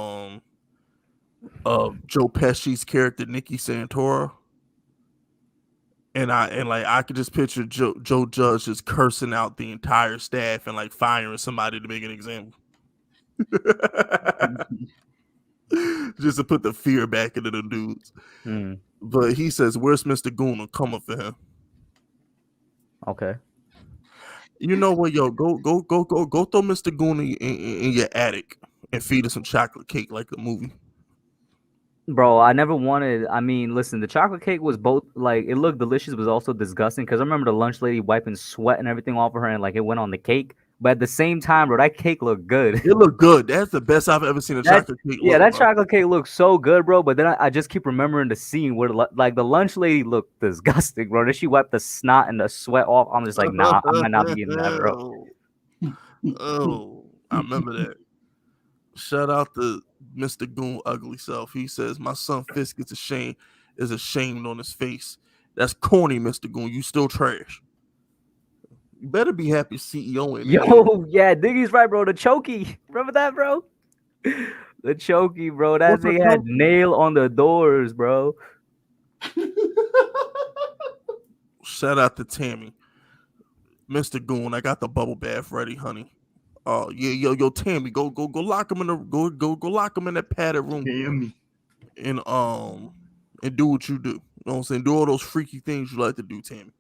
Joe Pesci's character Nicky Santora, and I could just picture Joe Judge just cursing out the entire staff and like firing somebody to make an example, just to put the fear back into the dudes. But he says, "Where's Mr. Goon? I'm coming for him." Okay. You know what, yo? Go throw Mr. Goon in your attic and feed us some chocolate cake like the movie. Bro, I never wanted. I mean, listen, the chocolate cake was both like it looked delicious, but also disgusting. Because I remember the lunch lady wiping sweat and everything off of her, and like it went on the cake. But at the same time, bro, that cake looked good. It looked good. That's the best I've ever seen a chocolate cake. Yeah, that chocolate cake looked so good, bro. But then I just keep remembering the scene where like the lunch lady looked disgusting, bro. Then she wiped the snot and the sweat off. I'm just like, nah, I might not be eating that, bro. Oh, I remember that. Shout out to Mr. Goon ugly self. He says, my son Fisk is ashamed on his face. That's corny, Mr. Goon. You still trash. You better be happy CEO in there. Yo, yeah, Diggy's right, bro. The chokey. Remember that, bro? The chokey, bro. That thing had nail on the doors, bro. Shout out to Tammy. Mr. Goon, I got the bubble bath ready, honey. Oh yeah, yo, Tammy, go lock him in the go lock him in that padded room. Tammy. And do what you do. You know what I'm saying? Do all those freaky things you like to do, Tammy.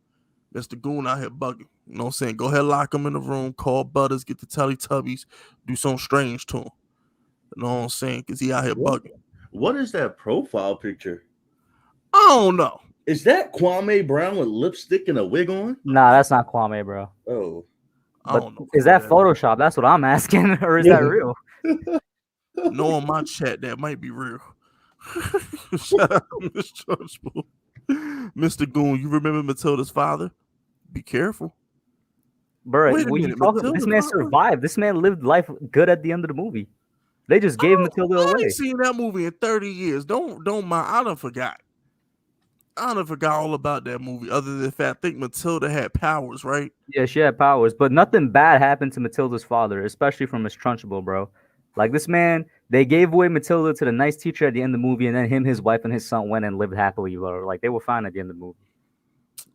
Mr. Goon out here bugging. You know what I'm saying? Go ahead, lock him in the room, call Butters, get the Teletubbies, do something strange to him. You know what I'm saying? Because he out here bugging. What is that profile picture? I don't know. Is that Kwame Brown with lipstick and a wig on? Nah, that's not Kwame, bro. Oh, I But don't know. is that Photoshop? That's what I'm asking, or is that real? No, on my chat, that might be real. Shout out to Miss Trunchbull. Mr. Goon, you remember Matilda's father? Be careful. Bro, Wait a what you minute, talking? This Matilda's man father? survived. This man lived life good at the end of the movie. They just gave Matilda I away. ain't seen that movie in 30 years. Don't mind. I done forgot. All about that movie, other than the fact I think Matilda had powers, right? Yeah, she had powers, but nothing bad happened to Matilda's father, especially from Miss Trunchbull, bro. Like this man, they gave away Matilda to the nice teacher at the end of the movie, and then him, his wife, and his son went and lived happily, bro. Like they were fine at the end of the movie.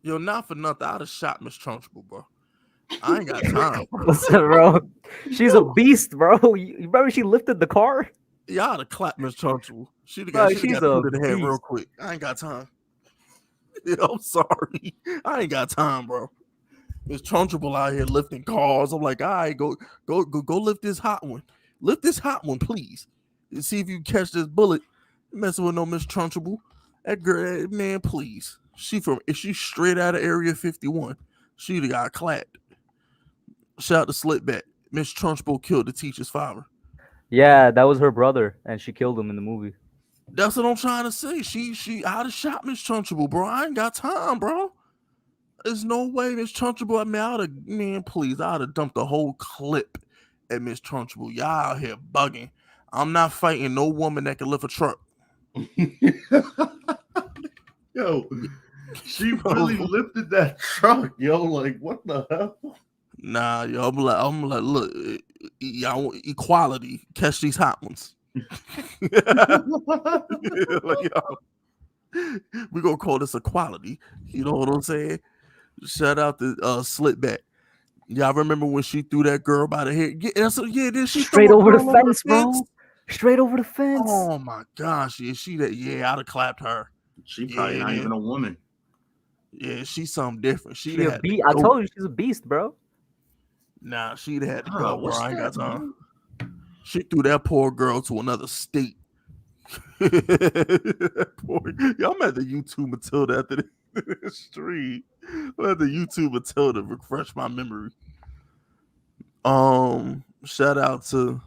Yo, not for nothing, I'd have shot Miss Trunchbull, bro. I ain't got time, bro. Listen, bro, she's a beast, bro. You remember she lifted the car? Y'all ought to clap Miss Trunchbull. She'd Bro, have she's got a put in the head real beast. quick. I ain't got time. Yeah, I'm sorry. I ain't got time, bro. Miss Trunchbull out here lifting cars. I'm like, all right, go lift this hot one. Lift this hot one, please. And see if you catch this bullet. Messing with no Miss Trunchbull. That girl, man, please. Is she straight out of Area 51? She'd have got clapped. Shout out to Slipback. Miss Trunchbull killed the teacher's father. Yeah, that was her brother, and she killed him in the movie. That's what I'm trying to say. She out of shot Miss Trunchbull, bro. I ain't got time, bro. There's no way Miss Trunchbull. I mean, please, I'd have dumped the whole clip at Miss Trunchbull. Y'all out here bugging. I'm not fighting no woman that can lift a truck. Yo, she really lifted that truck, yo. Like, what the hell? Nah, yo, I'm like, look, y'all equality. Catch these hot ones. Like, yo, we gonna call this equality. You know what I'm saying? Shout out to Slipback. Y'all remember when she threw that girl by the head? Yeah, then she Straight threw over the girl fence, bro. Straight over the fence. Oh my gosh, yeah, I'd have clapped her. She probably not even a woman. Yeah, she's something different. She a beast. I told you she's a beast, bro. Nah, she'd had to go, bro. I ain't got time. Man? She threw that poor girl to another state. Y'all at the YouTube Matilda after the stream. I'm at the YouTube Matilda refresh my memory. Shout out to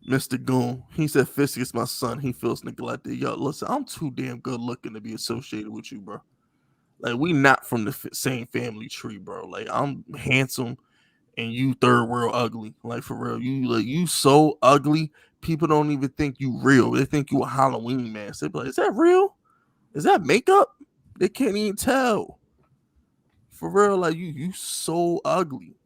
Mr. Goon. He said, Fisky is my son. He feels neglected. Yo, listen, I'm too damn good looking to be associated with you, bro. Like, we not from the same family tree, bro. Like, I'm handsome and you third world ugly. Like, for real. You so ugly, people don't even think you real. They think you a Halloween mask. They be like, is that real? Is that makeup? They can't even tell. For real, like, you so ugly.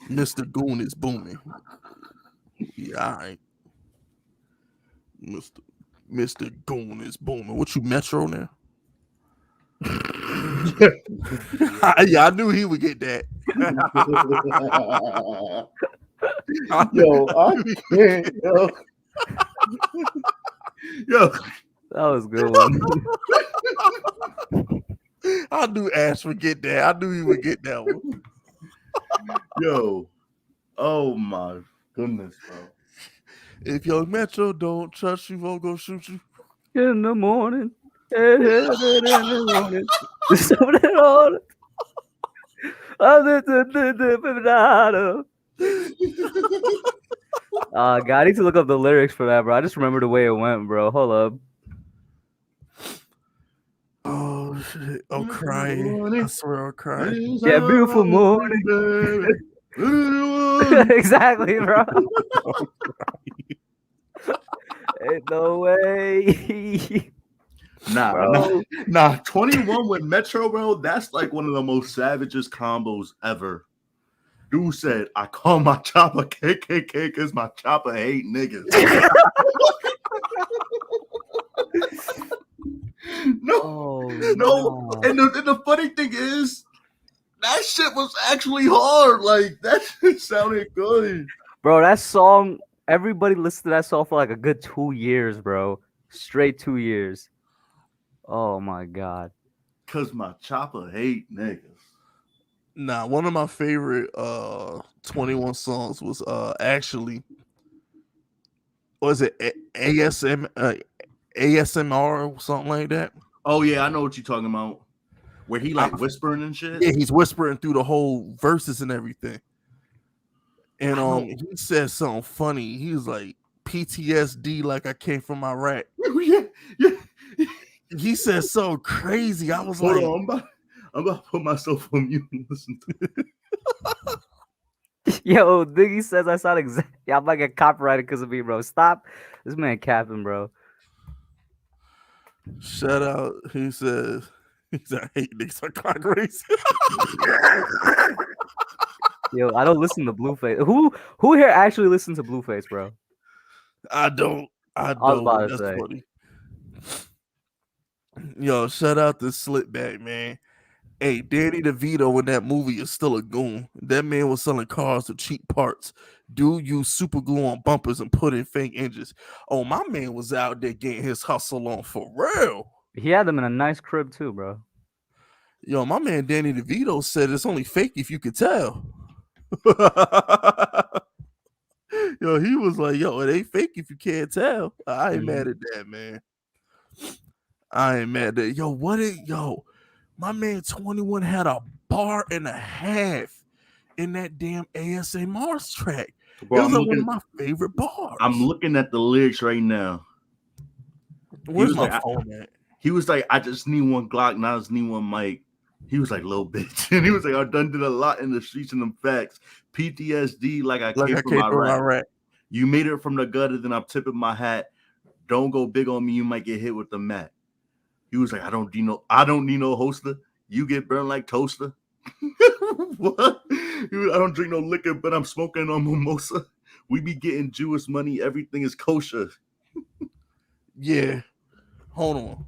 Mr. Goon is booming. Yeah, all right. Mr. Goon is booming. What you Metro now? Yeah, I knew he would get that. Yo, I can't. Yo, that was a good one. I knew Ash would get that. I knew he would get that one. Yo, oh my goodness, bro. If your Metro don't trust you, won't go shoot you. In the morning. God, I need to look up the lyrics for that, bro. I just remember the way it went, bro. Hold up. Oh shit! I'm crying. I swear I'm crying. Yeah, beautiful morning. Exactly, bro. Ain't no way. Nah. 21 with Metro, bro. That's like one of the most savagest combos ever. Dude said, I call my chopper KKK because my chopper hate niggas. No. And the funny thing is, that shit was actually hard. Like, that shit sounded good. Bro, that song, everybody listened to that song for like a good 2 years, bro. Straight 2 years. Oh my God. Cause my chopper hate niggas. Nah, one of my favorite 21 songs was actually Was it ASMR or something like that? Oh yeah, I know what you're talking about. Where he like whispering and shit. Yeah, he's whispering through the whole verses and everything. And he said something funny. He was like, PTSD, like I came from Iraq. yeah. He said so crazy. I was Hold like, on, I'm about to put myself on mute and listen to it. Yo, Diggy says I sound exact. Yeah, I might get copyrighted because of me, bro. Stop. This man capping, bro. Shut out. He said, I hate niggas like clock race. Yo, I don't listen to Blueface. Who here actually listens to Blueface, bro? I don't. I was about to That's say. funny. Yo, shout out to Slipback, man. Hey, Danny DeVito in that movie is still a goon. That man was selling cars with cheap parts. Dude used super glue on bumpers and put in fake engines. Oh, my man was out there getting his hustle on for real. He had them in a nice crib too, bro. Yo, my man Danny DeVito said it's only fake if you could tell. Yo, he was like, yo, it ain't fake if you can't tell. I ain't mad at that, man. I ain't mad at that. Yo, my man 21 had a bar and a half in that damn ASMR track. Bro, it was like one of my favorite bars. I'm looking at the lyrics right now. Where's my phone at? He was like, I just need one Glock, now I just need one mic. He was like, little bitch. And he was like, I done did a lot in the streets and them facts. PTSD, like I came from Iraq. You made it from the gutter, then I'm tipping my hat. Don't go big on me, you might get hit with the mat. He was like, I don't need no hoster. You get burned like toaster. What? I don't drink no liquor, but I'm smoking on mimosa. We be getting Jewish money, everything is kosher. Yeah. Hold on.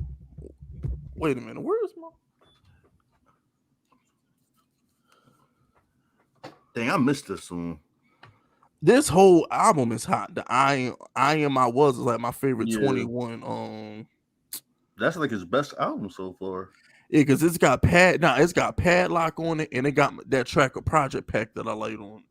Wait a minute. Where is my... Dang, I missed this one. This whole album is hot. The I Was is like my favorite 21. That's like his best album so far. Yeah, because it's got Padlock on it, and it got that track of Project Pack that I laid on.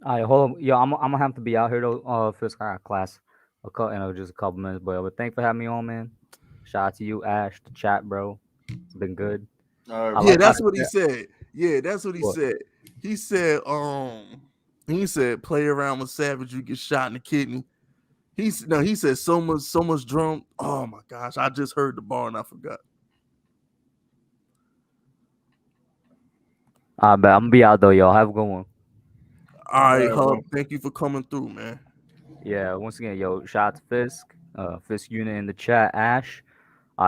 All right, hold on. Yo, I'm gonna have to be out here though. First, I got class. Just a couple minutes, but thanks for having me on, man. Shout out to you, Ash, the chat, bro. It's been good. Yeah, that's what he said. Yeah, that's what he said. He said, play around with Savage, you get shot in the kidney. He said so much drum. Oh my gosh, I just heard the bar and I forgot. But I'm gonna be out though, y'all. Have a good one. All right, Hub. Thank you for coming through, man. Yeah, once again, yo, shout out to Fisk, Fisk Unit in the chat, Ash.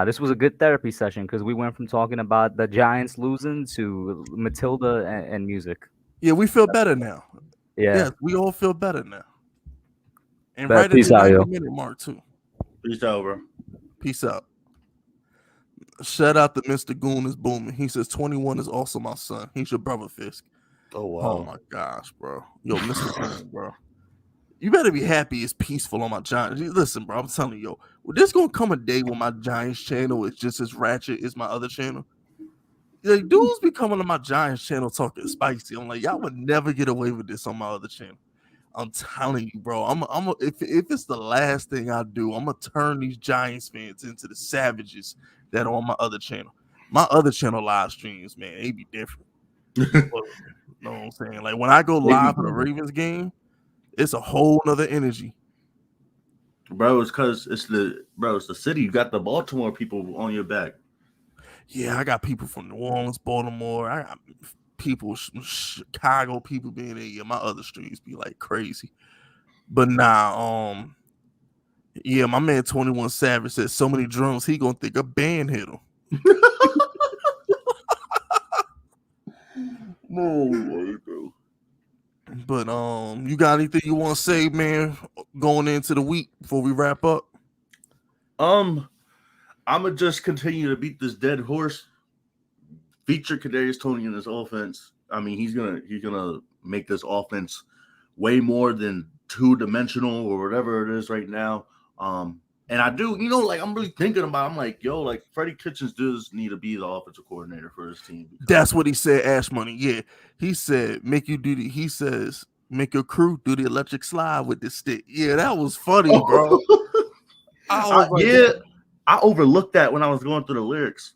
This was a good therapy session because we went from talking about the Giants losing to Matilda and music. Yeah, we feel better now. Yeah. Yes, we all feel better now. And But right at the 90-minute mark, too. Peace out, bro. Peace out. Shout out to Mr. Goon is booming. He says 21 is also my son. He's your brother, Fisk. Oh, wow. Oh, my gosh, bro. Yo, Mr. Goon, bro. You better be happy it's peaceful on my Giants. Listen, bro, I'm telling you, there's going to come a day when my Giants channel is just as ratchet as my other channel. Like, dudes be coming to my Giants channel talking spicy. I'm like, y'all would never get away with this on my other channel. I'm telling you, bro. If it's the last thing I do, I'm gonna turn these Giants fans into the savages that are on my other channel. My other channel live streams, man, they be different. You know what I'm saying? Like when I go live for the Ravens game, it's a whole nother energy. Bro, it's because it's the city. You got the Baltimore people on your back. Yeah, I got people from New Orleans, Baltimore. I got people, Chicago people being there. Yeah, my other streams be like crazy. But nah, yeah, my man 21 Savage said so many drums, he gonna think a band hit him. No way, bro. But you got anything you want to say, man, going into the week before we wrap up? I'ma just continue to beat this dead horse. Feature Kadarius Toney in this offense. I mean, he's gonna make this offense way more than two-dimensional or whatever it is right now. And I do, like I'm really thinking about. I'm like, yo, like Freddie Kitchens does need to be the offensive coordinator for his team. That's what he said. Ash Money, yeah, he said make you do the. He says Make your crew do the electric slide with the stick. Yeah, that was funny, bro. I overlooked that when I was going through the lyrics.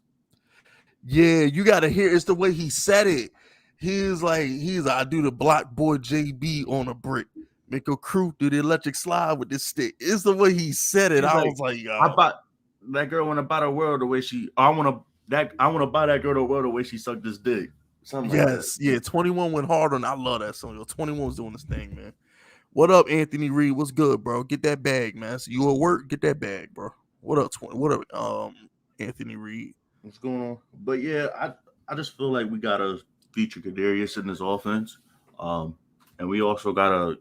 Yeah, you gotta hear it's the way he said it. He's like, I do the block boy JB on a brick. Make a crew do the electric slide with this stick. It's the way he said it. I was like, yo. I bought that girl want to buy the world the way she. I want to buy that girl the world the way she sucked this dick. Something yes, like that. Yeah. 21 went hard on. I love that song. Yo, 21 was doing this thing, man. What up, Anthony Reed? What's good, bro? Get that bag, man. So you at work? Get that bag, bro. What up, 20? What up, Anthony Reed? What's going on? But yeah, I just feel like we gotta feature Kadarius in this offense, and we also gotta,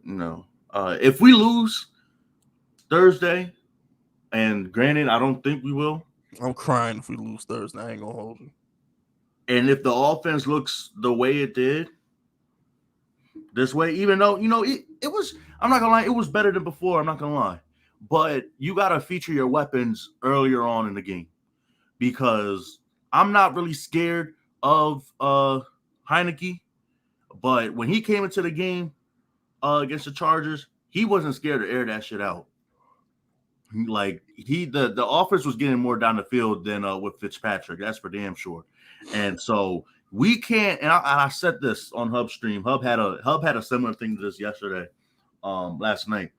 if we lose Thursday, and granted, I don't think we will. I'm crying if we lose Thursday. I ain't gonna hold you. And if the offense looks the way it did this way, even though it was, I'm not gonna lie, it was better than before. I'm not gonna lie, but you gotta feature your weapons earlier on in the game. Because I'm not really scared of Heineke, but when he came into the game against the Chargers, he wasn't scared to air that shit out. Like the offense was getting more down the field than with Fitzpatrick. That's for damn sure. And so we can't. And I said this on Hub stream. Hub had a similar thing to this yesterday, last night.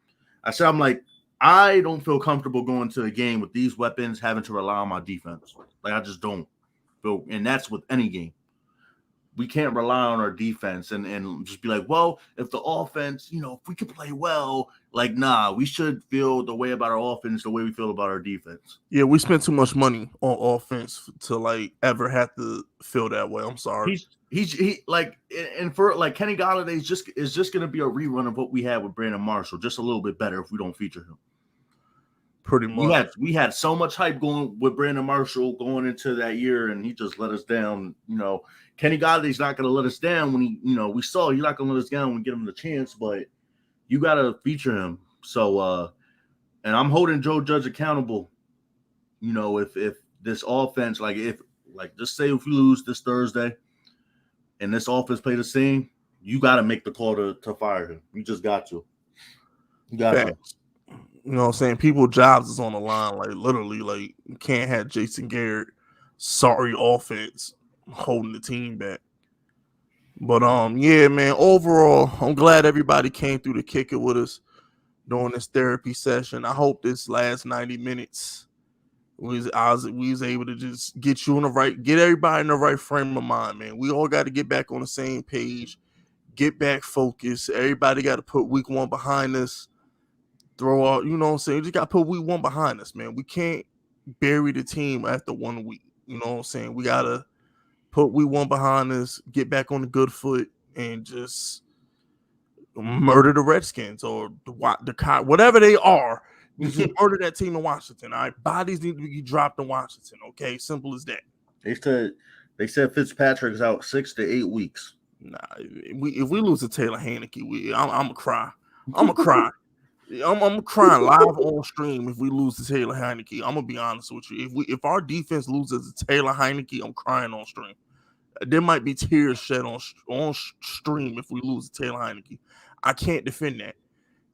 I said I don't feel comfortable going to a game with these weapons, having to rely on my defense. Like, I just don't feel, and that's with any game. We can't rely on our defense and just be like, well, if the offense, if we can play well, like, nah, we should feel the way about our offense the way we feel about our defense. Yeah, we spent too much money on offense to ever have to feel that way. I'm sorry. And for Kenny Golladay is just gonna be a rerun of what we had with Brandon Marshall, just a little bit better if we don't feature him. Pretty much. We had so much hype going with Brandon Marshall going into that year, and he just let us down. Kenny Galladay's not going to let us down when he, we saw he's not going to let us down when we get him the chance, but you got to feature him. So, and I'm holding Joe Judge accountable. If this offense, just say if we lose this Thursday, and this offense play the same, you got to make the call to fire him. You just got to. You got to. You know what I'm saying? People's jobs is on the line. Literally, you can't have Jason Garrett, sorry offense, holding the team back. But, yeah, man, overall, I'm glad everybody came through to kick it with us during this therapy session. I hope this last 90 minutes we was able to just get everybody in the right frame of mind, man. We all got to get back on the same page, get back focused. Everybody got to put week 1 behind us. Throw out, you know what I'm saying? We just got to put week 1 behind us, man. We can't bury the team after 1 week. You know what I'm saying? We got to put week 1 behind us, get back on the good foot, and just murder the Redskins or the whatever they are. Just murder that team in Washington. All right, bodies need to be dropped in Washington. Okay, simple as that. They said Fitzpatrick's out 6 to 8 weeks. Nah, if we lose to Taylor Heineke, I'm gonna cry. I'm gonna cry. I'm crying live on stream if we lose to Taylor Heineke. I'm gonna be honest with you. If our defense loses to Taylor Heineke, I'm crying on stream. There might be tears shed on stream if we lose to Taylor Heineke. I can't defend that.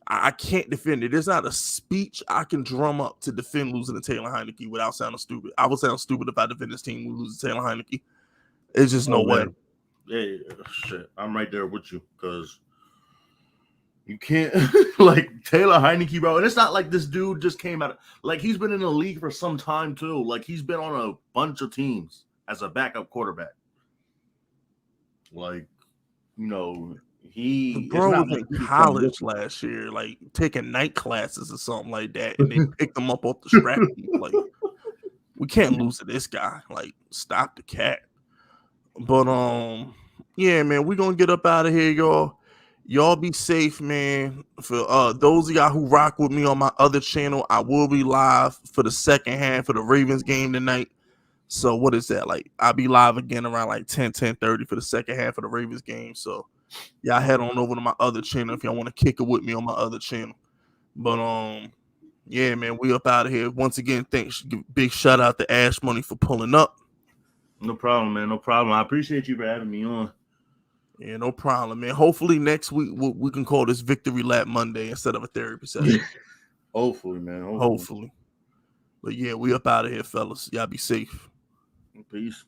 I can't defend it. There's not a speech I can drum up to defend losing to Taylor Heineke without sounding stupid. I would sound stupid if I defend this team we lose to Taylor Heineke. It's just no way. Yeah, shit. I'm right there with you because you can't Taylor Heineke, bro. And it's not like this dude just came out. He's been in the league for some time too. He's been on a bunch of teams as a backup quarterback. The bro was in college last year, taking night classes or something like that, and they picked him up off the scrap heap. We can't lose to this guy. Stop the cat. But yeah, man, we're gonna get up out of here, y'all. Y'all be safe, man. For those of y'all who rock with me on my other channel, I will be live for the second half of the Ravens game tonight. So what is that? I'll be live again around 10:30 for the second half of the Ravens game. So y'all head on over to my other channel if y'all want to kick it with me on my other channel. But yeah, man, we up out of here. Once again, thanks. Big shout out to Ash Money for pulling up. No problem, man. No problem. I appreciate you for having me on. Yeah, no problem, man. Hopefully next week we can call this Victory Lap Monday instead of a therapy session. Hopefully, man. Hopefully. But yeah, we up out of here, fellas. Y'all be safe. Peace.